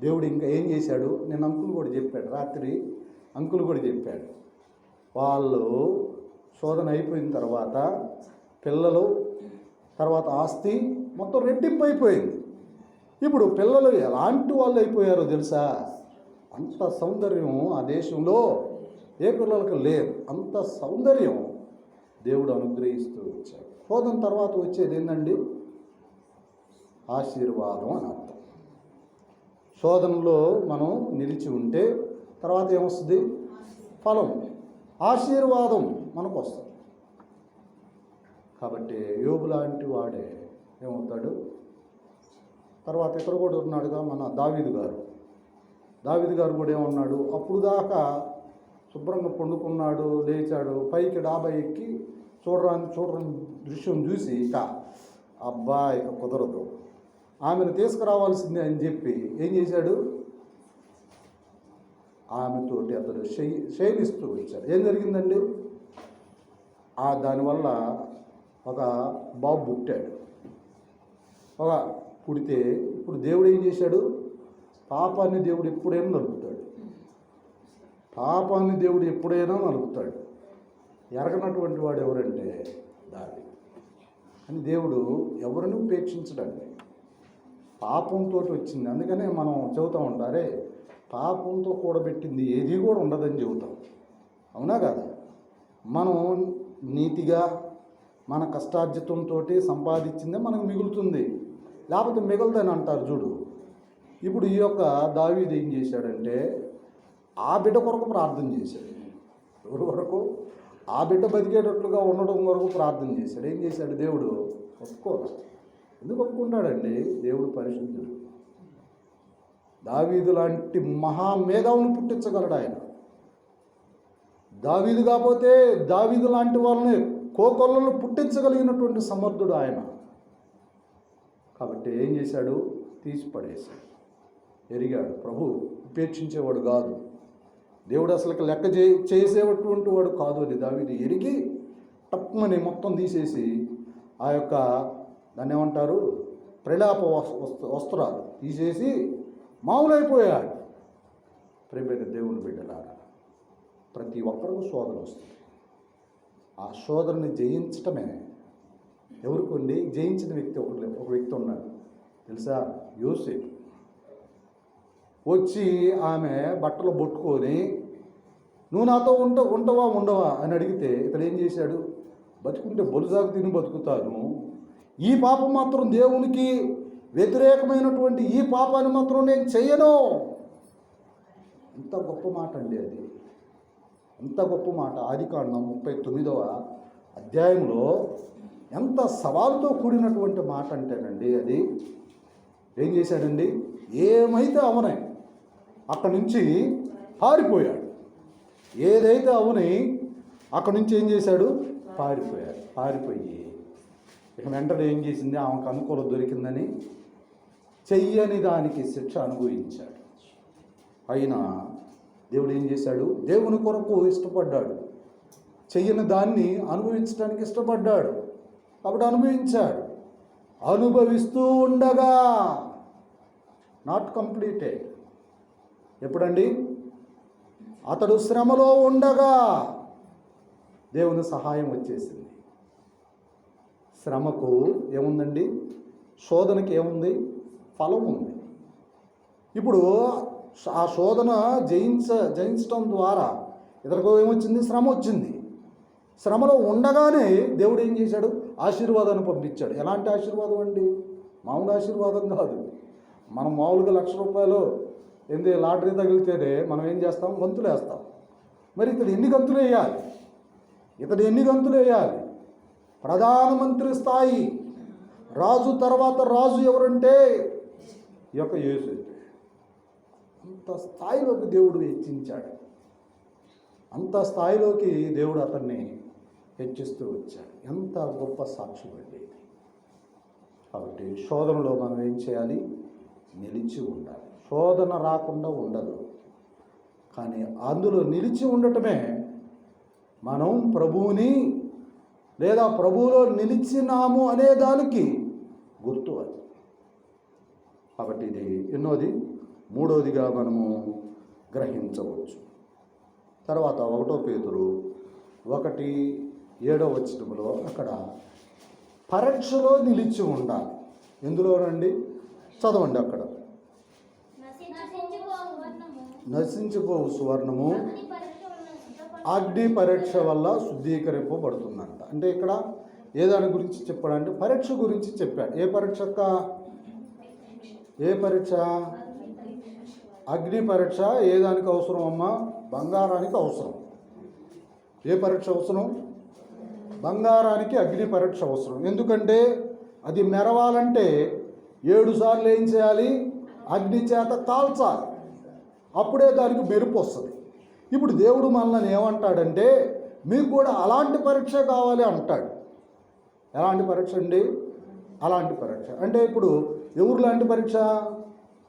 దేవుడు ఇంకా ఏం చేశాడు? నేను అంకుల్ కూడా చెప్పాడు, రాత్రి అంకుల్ కూడా చెప్పాడు. వాళ్ళు శోధన అయిపోయిన తర్వాత పిల్లలు, తర్వాత ఆస్తి మొత్తం రెట్టింపు అయిపోయింది. ఇప్పుడు పిల్లలు ఎలాంటి వాళ్ళు అయిపోయారో తెలుసా? అంత సౌందర్యం ఆ దేశంలో ఏ పిల్లలకు లేదు. అంత సౌందర్యం దేవుడు అనుగ్రహిస్తూ వచ్చాడు. శోధన తర్వాత వచ్చేది ఏంటండి? ఆశీర్వాదం అని అర్థం. శోధనలో మనం నిలిచి ఉంటే తర్వాత ఏమొస్తుంది? ఫలం, ఆశీర్వాదం మనకు వస్తుంది. కాబట్టి యోబు లాంటి వాడే ఏమవుతాడు? తర్వాత ఇక్కడ కూడా ఉన్నాడుగా మన దావీదు గారు కూడా ఏమన్నాడు? అప్పుడు దాకా శుభ్రంగా పండుకున్నాడు, లేచాడు, పైకి డాబా ఎక్కి చూడరాని దృశ్యం చూసి ఇక అబ్బా ఇక కుదరదు, ఆమెను తీసుకురావాల్సిందే అని చెప్పి ఏం చేశాడు? ఆమెతోటి అతడు శయనిస్తూ వచ్చాడు. ఏం జరిగిందండి? దానివల్ల ఒక బాబు పుట్టాడు. పుడితే ఇప్పుడు దేవుడు ఏం చేశాడు? పాపాన్ని దేవుడు ఎప్పుడైనా నలుపుతాడు. ఎరగనటువంటి వాడు ఎవరంటే దావీదు. అని దేవుడు ఎవరిని ఉపేక్షించడండి. పాపంతో వచ్చింది. అందుకనే మనం చెబుతూ ఉంటారే, పాపంతో కూడబెట్టింది ఏది కూడా ఉండదని చెబుతాం. అవునా కదా? మనం నీతిగా మన కష్టార్జితంతో సంపాదించిందే మనకు మిగులుతుంది, లేకపోతే మిగలదని అంటారు చూడు. ఇప్పుడు ఈ యొక్క దావీదు ఏం చేశాడంటే ఆ బిడ్డ కొరకు ప్రార్థన చేశాడు. ఎవరి వరకు? ఆ బిడ్డ బతికేటట్లుగా ఉండడం వరకు ప్రార్థన చేశాడు. ఏం చేశాడు? దేవుడు ఒప్పుకోవాలి. ఎందుకు ఒప్పుకుంటాడండి? దేవుడు పరిశుద్ధుడు. దావీదు లాంటి మహామేధావుని పుట్టించగలడు ఆయన. దావీదు కాకపోతే దావీదు లాంటి వాళ్ళని కోకొల్లను పుట్టించగలిగినటువంటి సమర్థుడు ఆయన. కాబట్టి ఏం చేశాడు? తీసి పడేశాడు. ఎరిగాడు ప్రభు ఉపేక్షించేవాడు కాదు, దేవుడు అసలు లెక్క చేసేటువంటి వాడు కాదు అని దావీదు ఎరిగి టప్మని మొత్తం తీసేసి ఆ యొక్క దాన్ని ఏమంటారు, ప్రలాప వస్త్రాలు తీసేసి మామూలైపోయాడు. ప్రేమైన దేవుని బిడ్డలారా, ప్రతి ఒక్కరికి శోధన వస్తుంది. ఆ శోధనని జయించటమే ఎవరికి జయించిన వ్యక్తి ఒక వ్యక్తి ఉన్నాడు తెలుసా? యోసేపు. వచ్చి ఆమె బట్టలు పట్టుకొని నువ్వు నాతో ఉండవా అని అడిగితే ఇతడు ఏం చేశాడు? బతుకుంటే బొలుసాకు తిని బతుకుతాను, ఈ పాపం మాత్రం దేవునికి వ్యతిరేకమైనటువంటి ఈ పాపాన్ని మాత్రం నేను చెయ్యను. ఎంత గొప్ప మాట అండి అది, ఎంత గొప్ప మాట. ఆదికాండం 39వ అధ్యాయంలో ఎంత సవాలుతో కూడినటువంటి మాట అంటేనండి అది. ఏం చేశాడండి? ఏమైతే అవనే అక్కడి నుంచి పారిపోయాడు. ఏదైతే అవని అక్కడి నుంచి ఏం చేశాడు? పారిపోయి ఇక వెంటనే ఏం చేసింది? ఆమెకు అనుకూలం దొరికిందని చెయ్యని దానికి శిక్ష అనుభవించాడు. అయినా దేవుడు ఏం చేశాడు? దేవుని కొరకు ఇష్టపడ్డాడు, చెయ్యని దాన్ని అనుభవించడానికి ఇష్టపడ్డాడు కాబట్టి అనుభవించాడు. అనుభవిస్తూ ఉండగా, నాట్ కంప్లీటెడ్. ఎప్పుడండి? అతడు శ్రమలో ఉండగా దేవుని సహాయం వచ్చేసింది. శ్రమకు ఏముందండి? శోధనకి ఏముంది? ఫలం ఉంది. ఇప్పుడు ఆ శోధన జయించడం ద్వారా ఇతరులకు ఏమొచ్చింది? శ్రమ వచ్చింది. శ్రమలో ఉండగానే దేవుడు ఏం చేశాడు? ఆశీర్వాదాన్ని పంపించాడు. ఎలాంటి ఆశీర్వాదం అండి? మామూలు ఆశీర్వాదం కాదు. మనం మామూలుగా ₹1,00,000 లాటరీ తగిలితేనే మనం ఏం చేస్తాం? గంతులు వేస్తాం. మరి ఇతడు ఎన్ని గంతులు వేయాలి? ప్రధానమంత్రి స్థాయి రాజు తర్వాత రాజు ఎవరంటే ఈ యొక్క యేసు. అంత స్థాయిలోకి దేవుడు హెచ్చించాడు. అంత స్థాయిలోకి దేవుడు అతన్ని హెచ్చిస్తూ వచ్చాడు. ఎంత గొప్ప సాక్ష్యం అండి ఇది. కాబట్టి శోధనలో మనం ఏం చేయాలి? నిలిచి ఉండాలి. శోధన రాకుండా ఉండదు, కానీ అందులో నిలిచి ఉండటమే మనం ప్రభువుని లేదా ప్రభువులో నిలిచినాము అనే దానికి గుర్తు అది. కాబట్టి ఇది ఎన్నోది? మూడోదిగా మనము గ్రహించవచ్చు. తర్వాత 1 పేతురు 1:7 అక్కడ పరీక్షలో నిలిచి ఉండాలి. ఎందులోనండి? చదవండి అక్కడ. నశించిపోవు సువర్ణము అగ్ని పరీక్ష వల్ల శుద్ధీకరింపబడుతుందంట. అంటే ఇక్కడ ఏ దాని గురించి చెప్పాడంటే పరీక్ష గురించి చెప్పాడు. ఏ పరీక్ష? అగ్ని పరీక్ష. ఏ దానికి అవసరం అమ్మా? బంగారానికి అవసరం. ఏ పరీక్ష అవసరం? బంగారానికి అగ్ని పరీక్ష అవసరం. ఎందుకంటే అది మెరవాలంటే 7 సార్లు ఏం చేయాలి? అగ్ని చేత కాల్చాలి, అప్పుడే దానికి మెరుపు వస్తుంది. ఇప్పుడు దేవుడు మనల్ని ఏమంటాడంటే మీకు కూడా అలాంటి పరీక్ష కావాలి అంటాడు. ఎలాంటి పరీక్ష అండి? అలాంటి పరీక్ష అంటే ఇప్పుడు ఎవరు లాంటి పరీక్ష?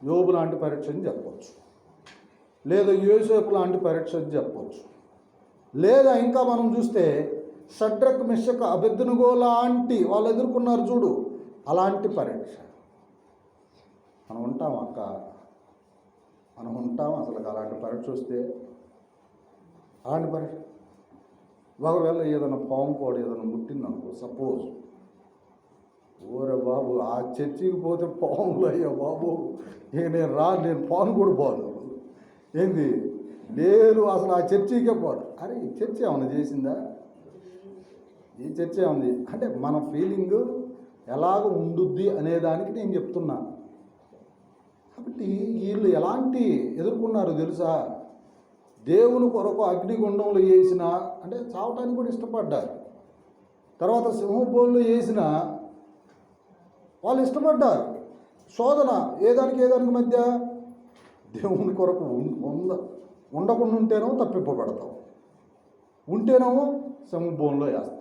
యోబు లాంటి పరీక్ష అని చెప్పవచ్చు, లేదా యోసేపు లాంటి పరీక్ష అని చెప్పవచ్చు, లేదా ఇంకా మనం చూస్తే షడ్రక్ మెషక్ అబెద్నెగో లాంటి వాళ్ళు ఎదుర్కొన్నారు చూడు, అలాంటి పరీక్ష. మనం ఉంటాం అక్క, మనం ఉంటాం అసలు అలాంటి పరీక్ష వస్తే? అలాంటి పరీక్ష ఒకవేళ ఏదైనా పాము కూడా ఏదైనా ముట్టిందనుకో, సపోజ్ ఓరే బాబు, ఆ చర్చికి పోతే పాములు అయ్యా బాబు, ఇక నేను పాను కూడా పోను. ఏంది లేదు, అసలు ఆ చర్చికే పోను. అరే ఈ చర్చ ఏమన్నా చేసిందా? ఈ చర్చ ఏముంది అంటే మన ఫీలింగ్ ఎలాగ ఉండుద్ది అనేదానికి నేను చెప్తున్నా. కాబట్టి వీళ్ళు ఎలాంటి ఎదుర్కొన్నారు తెలుసా? దేవుని కొరకు అగ్నిగుండంలో వేసిన అంటే చావటానికి కూడా ఇష్టపడ్డారు. తర్వాత సింహబోన్లో వేసిన వాళ్ళు ఇష్టపడ్డారు. శోధన ఏదానికి మధ్య దేవుని కొరకు ఉండకుండా ఉంటేనో తప్పింపబడతాం, ఉంటేనేమో సింహబోన్లో వేస్తారు.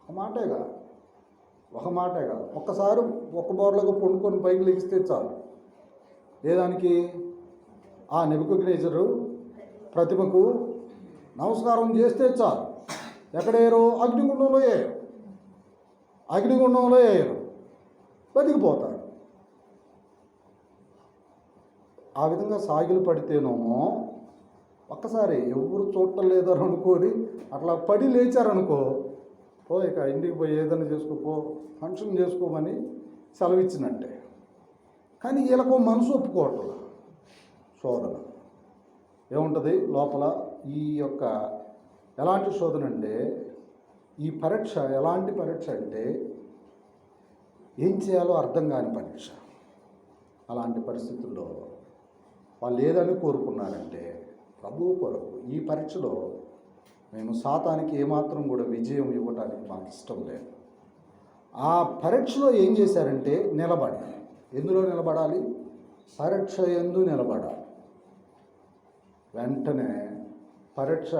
ఒక మాటేగా ఒక్కసారి ఒక్క బోర్లకు పండుకొని పైకి లెగిస్తే చాలు. ఏదానికి? ఆ నెబుకద్నెజరు ప్రతిమకు నమస్కారం చేస్తే చాలు. ఎక్కడేయరు? అగ్నిగుండంలో వేయరు, బతికిపోతాడు. ఆ విధంగా సాగిలు పడితేనేమో ఒక్కసారి ఎవరు చూడటం లేదని అనుకొని అట్లా పడి లేచారనుకో, ఇక ఇంటికి పోయి ఏదైనా చేసుకోపో, ఫంక్షన్ చేసుకోమని సెలవిచ్చినట్టే. కానీ వీళ్ళకు మనసు ఒప్పుకోవటం. శోధన ఏముంటుంది లోపల? ఈ యొక్క ఎలాంటి శోధన అంటే, ఈ పరీక్ష ఎలాంటి పరీక్ష అంటే ఏం చేయాలో అర్థం కాని పరీక్ష. అలాంటి పరిస్థితుల్లో వాళ్ళు ఏదని కోరుకున్నారంటే, ప్రభువు కొరకు ఈ పరీక్షలో మేము సాతానికి ఏమాత్రం కూడా విజయం ఇవ్వడానికి మాకు ఇష్టం లేదు. ఆ పరీక్షలో ఏం చేశారంటే నిలబడాలి. ఎందులో నిలబడాలి? పరీక్ష యందు నిలబడాలి. వెంటనే పరీక్ష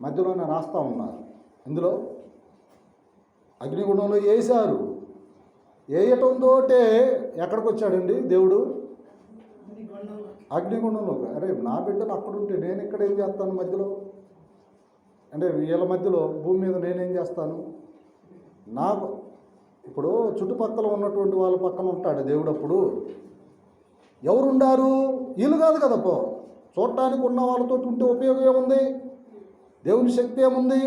మధ్యలోనే రాస్తూ ఉన్నారు. ఇందులో అగ్నిగుండంలో వేశారు. వేయటంతో ఎక్కడికి వచ్చాడండి దేవుడు? అగ్నిగుండంలో. అరే నా బిడ్డలు అక్కడుంటే నేను ఇక్కడ ఏం చేస్తాను మధ్యలో? అంటే వీళ్ళ మధ్యలో భూమి మీద నేనేం చేస్తాను? నాకు ఇప్పుడు చుట్టుపక్కల ఉన్నటువంటి వాళ్ళ పక్కన ఉంటాడు దేవుడు. అప్పుడు ఎవరుండారు? వీళ్ళు కాదు కదా. చూడటానికి ఉన్న వాళ్ళతో ఉంటే ఉపయోగం ఏముంది? దేవుని శక్తి ఏముంది?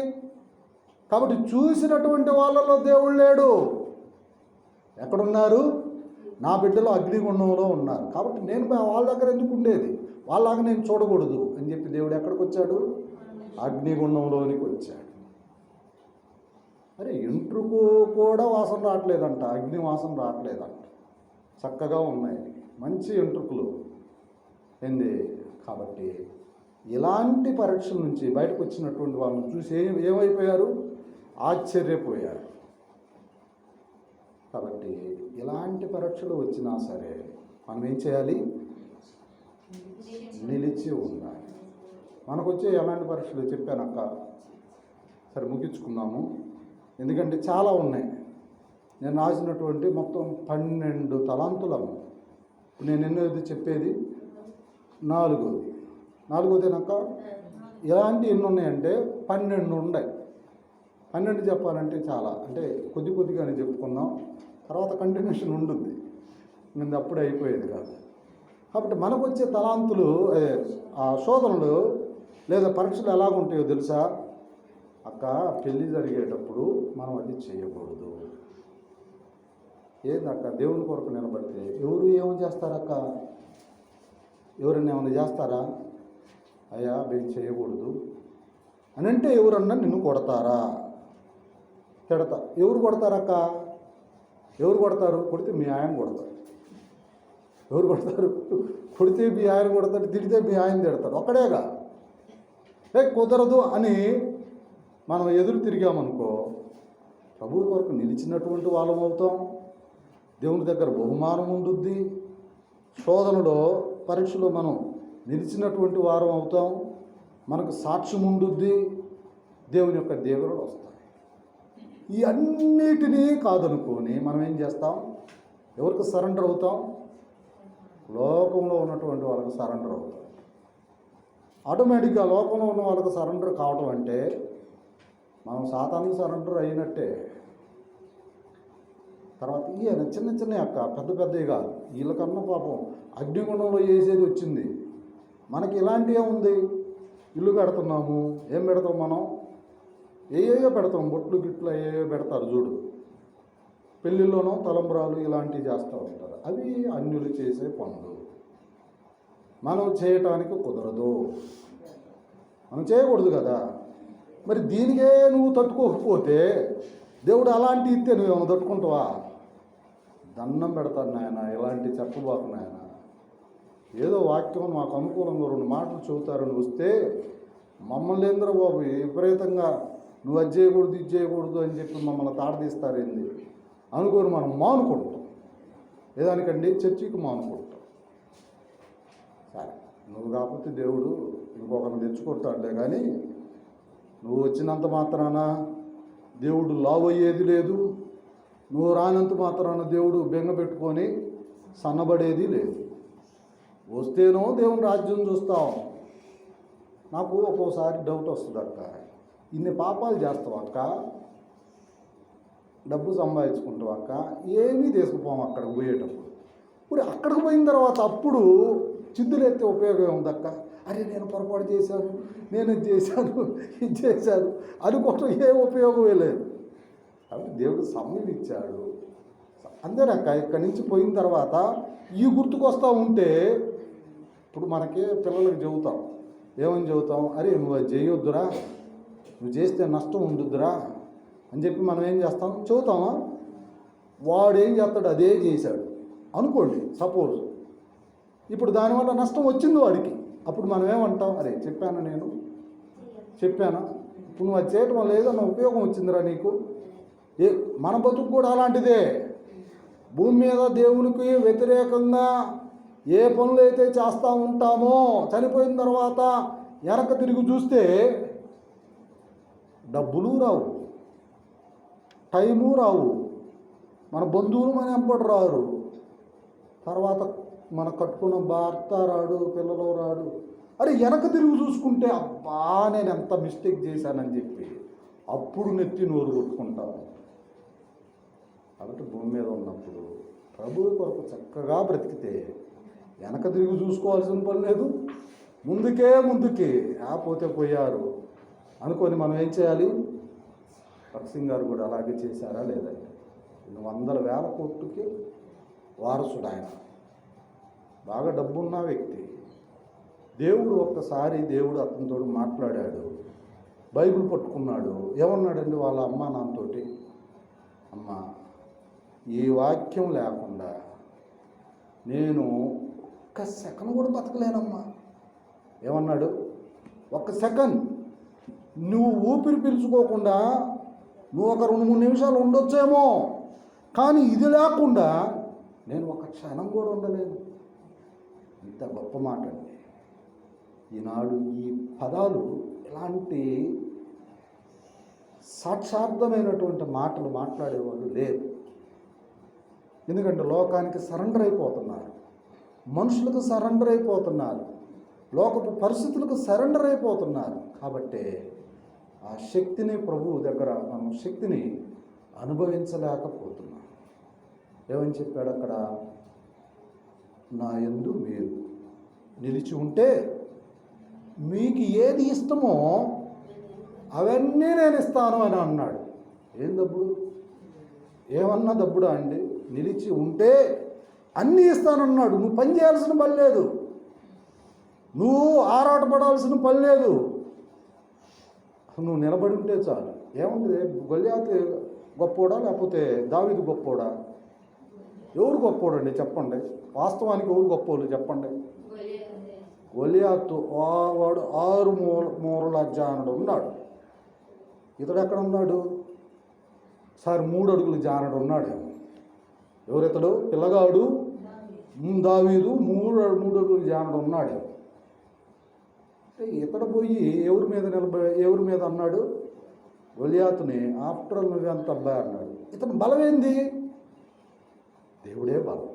కాబట్టి చూసినటువంటి వాళ్ళలో దేవుడు లేడు. ఎక్కడున్నారు? నా బిడ్డలు అగ్నిగుండంలో ఉన్నారు. కాబట్టి నేను వాళ్ళ దగ్గర ఎందుకు ఉండేది? వాళ్ళలాగా నేను చూడకూడదు అని చెప్పి దేవుడు ఎక్కడికి వచ్చాడు? అగ్నిగుండంలోనికి వచ్చాడు. అరే ఇంట్రుకు కూడా వాసన రావట్లేదంట, అగ్ని వాసన రావట్లేదంట. చక్కగా ఉన్నాయి మంచి ఎంట్రుకులు. ఏంది? కాబట్టి ఇలాంటి పరీక్షల నుంచి బయటకు వచ్చినటువంటి వాళ్ళని చూసి ఏమైపోయారు? ఆశ్చర్యపోయారు. కాబట్టి ఇలాంటి పరీక్షలు వచ్చినా సరే మనం ఏం చేయాలి? నిలిచి ఉండాలి. మనకు వచ్చే ఎలాంటి పరీక్షలు చెప్పానక్క, సరే ముగించుకుందాము. ఎందుకంటే చాలా ఉన్నాయి. నేను రాసినటువంటి మొత్తం 12 తలాంతులము. నేను ఎన్నోది చెప్పేది? 4వదేనక్క. ఎలాంటి ఎన్ని ఉన్నాయంటే 12 ఉన్నాయి. 12 చెప్పాలంటే చాలా, అంటే కొద్దిగానే చెప్పుకుందాం, తర్వాత కంటిన్యూషన్ ఉంటుంది. నేను అప్పుడే అయిపోయేది కాదు. కాబట్టి మనకు వచ్చే తలాంతులు, ఆ శోధనలు లేదా పరీక్షలు ఎలాగుంటాయో తెలుసా అక్క? పెళ్ళి జరిగేటప్పుడు మనం అది చేయకూడదు. ఏందక్క? దేవుని కొరకు నిలబడితే ఎవరు ఏమని చేస్తారక్క? ఎవరైనా ఏమైనా చేస్తారా? అయ్యా మేము చేయకూడదు అని అంటే ఎవరన్నా నిన్ను కొడతారా? తిడతా. ఎవరు కొడతారక్క? ఎవరు కొడతారు? కొడితే మీ ఆయన కొడతారు. ఎవరు కొడతారు? కొడితే మీ ఆయన కొడతాడు, తిడితే మీ ఆయన తిడతాడు. ఒక్కడేగా. కుదరదు అని మనం ఎదురు తిరిగామనుకో, ప్రభువు కొరకు నిలిచినటువంటి వాళ్ళం అవుతాం. దేవుని దగ్గర బహుమానం ఉంటుంది. శోధనలో పరీక్షలో మనం నిలిచినటువంటి వారం అవుతాం. మనకు సాక్ష్యం ఉంటుంది. దేవుని యొక్క దీవెనలు వస్తాయి. ఈ అన్నిటినీ కాదనుకొని మనం ఏం చేస్తాం? ఎవరికి సరెండర్ అవుతాం? లోకంలో ఉన్నటువంటి వాళ్ళకి సరెండర్ అవుతాం. ఆటోమేటిక్గా లోకంలో ఉన్న వాళ్ళకి సరెండర్ కావటం అంటే మనం సాతానికి సరెండర్ అయినట్టే. తర్వాత ఈయన చిన్న అక్క, పెద్దవి కాదు. వీళ్ళకన్నా పాపం అగ్నిగుండంలో వేసేది వచ్చింది. మనకి ఇలాంటివే ఉంది. ఇల్లు కడుతున్నాము, ఏం పెడతాం మనం? ఏయో పెడతాం, బొట్లు గిట్లు ఏయో పెడతారు చూడు. పెళ్ళిళ్ళలోనో తలంబ్రాలు ఇలాంటివి చేస్తూ ఉంటారు. అవి అన్యులు చేసే పనులు, మనం చేయటానికి కుదరదు, మనం చేయకూడదు కదా. మరి దీనికే నువ్వు తట్టుకోకపోతే దేవుడు అలాంటి ఇస్తే నువ్వేమైనా తట్టుకుంటావా? దండం పెడతాను నాయన, ఇలాంటి చెప్పబాకు నాయన. ఏదో వాక్యం మాకు అనుకూలంగా 2 మాటలు చెబుతారని వస్తే మమ్మల్ని ఏంద్ర బాబు విపరీతంగా నువ్వు అది చేయకూడదు ఇది చేయకూడదు అని చెప్పి మమ్మల్ని తాడదీస్తారేంది అనుకోని మనం మానుకుంటాం. ఏదానికండి చర్చికి మానుకుంటాం. సరే, నువ్వు కాకపోతే దేవుడు ఇంకొకరిని తెచ్చుకుంటాడులే, కానీ నువ్వు వచ్చినంత మాత్రాన దేవుడు లావు అయ్యేది లేదు, నువ్వు రానంత మాత్రాన దేవుడు బెంగ పెట్టుకొని సన్నబడేది లేదు. వస్తేనో దేవుని రాజ్యం చూస్తాం. నాకు ఒక్కోసారి డౌట్ వస్తుంది, అక్క ఇన్ని పాపాలు చేస్తావు అక్క, డబ్బు సంపాదించుకుంటావు అక్క, ఏమీ తీసుకుపోము అక్కడికి పోయేటప్పుడు. ఇప్పుడు అక్కడికి పోయిన తర్వాత అప్పుడు చిద్దులెత్తే ఉపయోగం ఉందక్క. అరే నేను పొరపాటు చేశాను, నేను ఇది చేశాను, ఇది చేశాను అనుకోవటం ఏ ఉపయోగమే లేదు. కాబట్టి దేవుడు సమయం ఇచ్చాడు అంతేనక్క. ఇక్కడి నుంచి పోయిన తర్వాత ఈ గుర్తుకొస్తూ ఉంటే ఇప్పుడు మనకి పిల్లలకు చెబుతాం, ఏమని చెబుతాం? అరే నువ్వు అది చేయొద్దురా, నువ్వు చేస్తే నష్టం ఉండుద్దురా అని చెప్పి మనం ఏం చేస్తాం? చెబుతామా? వాడు ఏం చేస్తాడు? అదే చేశాడు అనుకోండి, సపోజ్. ఇప్పుడు దానివల్ల నష్టం వచ్చింది వాడికి. అప్పుడు మనం ఏమంటాం? అరే చెప్పాను, నేను చెప్పానా? ఇప్పుడు నువ్వు అది చేయటం వల్ల ఏదన్నా ఉపయోగం వచ్చిందిరా నీకు? మన బతుకు కూడా అలాంటిదే. భూమి మీద దేవునికి వ్యతిరేకంగా ఏ పనులు అయితే చేస్తూ ఉంటామో చనిపోయిన తర్వాత వెనక తిరిగి చూస్తే డబ్బులు రావు, టైము రావు, మన బంధువులు మన ఎంపటి రారు, తర్వాత మన కట్టుకున్న భర్త రాడు, పిల్లలు రాడు. అరే వెనక తిరిగి చూసుకుంటే అబ్బా నేను ఎంత మిస్టేక్ చేశానని చెప్పి అప్పుడు నెత్తి నోరు కొట్టుకుంటాము. కాబట్టి భూమి మీద ఉన్నప్పుడు ప్రభువు కొరకు చక్కగా బ్రతికితే వెనక తిరిగి చూసుకోవాల్సిన పని లేదు, ముందుకే పోతే పోయారు అనుకొని మనం ఏం చేయాలి? భగత్ సింగ్ గారు కూడా అలాగే చేశారా లేదండి? 100,000 కోట్లకి వారసుడు ఆయన, బాగా డబ్బున్న వ్యక్తి. దేవుడు ఒక్కసారి అతనితో మాట్లాడాడు, బైబిల్ పట్టుకున్నాడు. ఏమన్నాడండి వాళ్ళ అమ్మ నాన్నతోటి? అమ్మ, ఈ వాక్యం లేకుండా నేను ఒక్క సెకండ్ కూడా బతకలేనమ్మా. ఏమన్నాడు? 1 సెకండ్ నువ్వు ఊపిరి పీల్చుకోకుండా నువ్వు ఒక 2-3 నిమిషాలు ఉండొచ్చేమో, కానీ ఇది లేకుండా నేను 1 క్షణం కూడా ఉండలేను. ఇంత గొప్ప మాట అండి. ఈనాడు ఈ పదాలు ఇలాంటి సాక్షార్థమైనటువంటి మాటలు మాట్లాడేవాళ్ళు లేరు. ఎందుకంటే లోకానికి సరెండర్ అయిపోతున్నారు, మనుషులకు సరెండర్ అయిపోతున్నారు, లోకపు పరిస్థితులకు సరెండర్ అయిపోతున్నారు. కాబట్టి ఆ శక్తిని ప్రభువు దగ్గర మనం శక్తిని అనుభవించలేకపోతున్నాం. ఏమని చెప్పాడు అక్కడ? నా యందు మీరు నిలిచి ఉంటే మీకు ఏది ఇష్టమో అవన్నీ నేను ఇస్తాను అని అన్నాడు. ఏం దబ్బుడు? ఏమన్నా దబ్బుడా అండి? నిలిచి ఉంటే అన్నీ ఇస్తానన్నాడు. నువ్వు పని చేయాల్సిన పని లేదు, నువ్వు ఆరాటపడాల్సిన పని లేదు, నువ్వు నిలబడి ఉంటే చాలు. ఏముంటుంది? గొల్యాతు గొప్పోడా లేకపోతే దావీదు గొప్పోడా? ఎవరు గొప్పోడండి చెప్పండి? వాస్తవానికి ఎవరు గొప్పోళ్ళు చెప్పండి? గొల్యాతు వాడు 6 మూరల జానడు ఉన్నాడు. ఇతడు ఎక్కడ ఉన్నాడు? 3 అడుగుల జానడు ఉన్నాడు. ఎవరితడు? పిల్లగాడు దావీదు 3 అడుగుల జానడు ఉన్నాడు. ఇతడు పోయి ఎవరి మీద అన్నాడు? గొల్యాతుని. ఆఫ్టర్ ఆల్ నువ్వెంత అబ్బాయి అన్నాడు. ఇతను బలం ఏంది? దేవుడే బలం.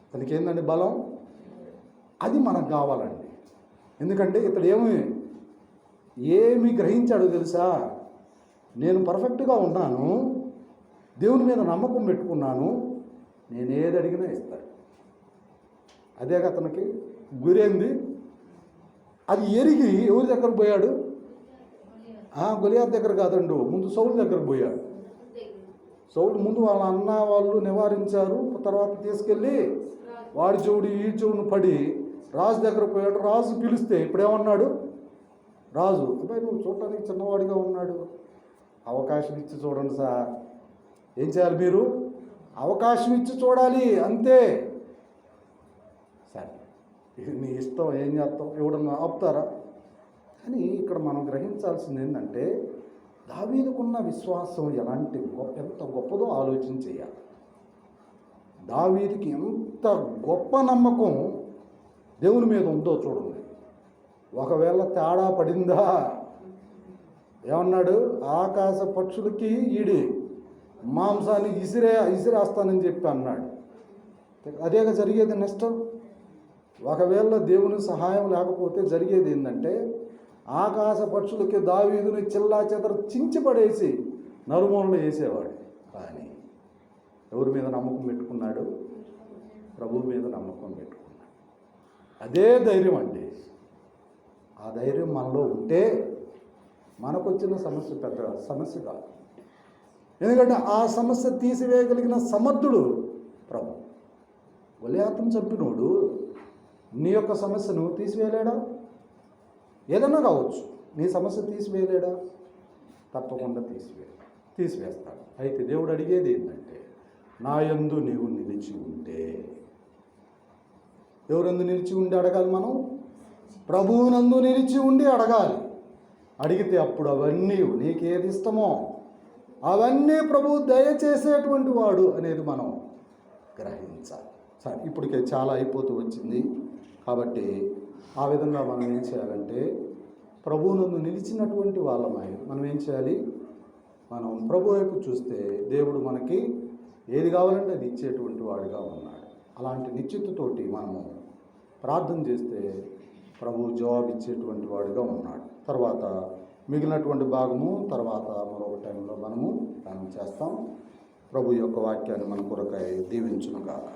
అతనికి ఏందండి బలం? అది మనకు కావాలండి. ఎందుకంటే ఇతడు ఏమి గ్రహించాడో తెలుసా? నేను పర్ఫెక్ట్గా ఉన్నాను, దేవుని మీద నమ్మకం పెట్టుకున్నాను, నేను ఏది అడిగినా ఇస్తాడు. అదే అతనికి గురేంది. అది ఎరిగి ఎవరి దగ్గర పోయాడు? గొలియాతు దగ్గర కాదండు, ముందు సౌలు దగ్గర పోయాడు. సౌలు ముందు వాళ్ళ అన్న వాళ్ళు నివారించారు. తర్వాత తీసుకెళ్ళి వాడి చెవుడు ఈ చెవును పడి రాజు దగ్గర పోయాడు. రాజు పిలిస్తే ఇప్పుడేమన్నాడు రాజు, అబ్బాయి నువ్వు చూడటానికి చిన్నవాడిగా ఉన్నాడు, అవకాశం ఇచ్చి చూడండి సార్. ఏం చేయాలి మీరు? అవకాశం ఇచ్చి చూడాలి, అంతే. సరే నీ ఇష్టం, ఏం చేస్తాం, ఎవడన్నా ఆపుతారా? కానీ ఇక్కడ మనం గ్రహించాల్సింది ఏంటంటే దావీదుకున్న విశ్వాసం ఎంత గొప్పదో ఆలోచన చేయాలి. దావీదుకి ఎంత గొప్ప నమ్మకం దేవుని మీద ఉందో చూడండి. ఒకవేళ తేడా పడిందా, ఏమన్నాడు? ఆకాశ పక్షులకి ఈడి మాంసాన్ని ఇసిరేస్తానని చెప్పి అన్నాడు. అదేగా జరిగేది. నష్టం ఒకవేళ దేవుని సహాయం లేకపోతే జరిగేది ఏంటంటే ఆకాశ పక్షులకి దావీదుని చిల్లా చెదర చించిపడేసి నలుమూలలు వేసేవాడు. కానీ ఎవరి మీద నమ్మకం పెట్టుకున్నాడు? ప్రభువు మీద నమ్మకం పెట్టుకున్నాడు. అదే ధైర్యం అండి. ఆ ధైర్యం మనలో ఉంటే మనకొచ్చిన సమస్య పెద్ద సమస్య కాదు. ఎందుకంటే ఆ సమస్య తీసివేయగలిగిన సమర్థుడు ప్రభు. గొలియాతును చంపినోడు నీ యొక్క సమస్యను తీసివేయలేడా? ఏదన్నా కావచ్చు, నీ సమస్య తీసివేయలేడా? తప్పకుండా తీసివేస్తాడు. అయితే దేవుడు అడిగేది ఏంటంటే నా యందు నీవు నిలిచి ఉంటే. ఎవరందు నిలిచి ఉండి అడగాలి మనం? ప్రభువునందు నిలిచి ఉండి అడగాలి. అడిగితే అప్పుడు అవన్నీ నీకేది ఇష్టమో అవన్నీ ప్రభువు దయచేసేటువంటి వాడు అనేది మనం గ్రహించాలి. సరే, ఇప్పటికే చాలా అయిపోతూ వచ్చింది కాబట్టి ఆ విధంగా మనం ఏం చేయాలంటే ప్రభువునందు నిలిచినటువంటి వాళ్ళమై మనం ఏం చేయాలి? మనం ప్రభు వైపు చూస్తే దేవుడు మనకి ఏది కావాలంటే అది ఇచ్చేటువంటి వాడుగా ఉన్నాడు. అలాంటి నిశ్చితతోటి మనము ప్రార్థన చేస్తే ప్రభు జవాబు ఇచ్చేటువంటి వాడుగా ఉన్నాడు. తర్వాత మిగిలినటువంటి భాగము తర్వాత మరొక టైంలో మనము ధ్యానం చేస్తాం. ప్రభు యొక్క వాక్యాన్ని మన కొరకై దీవించునుగాక.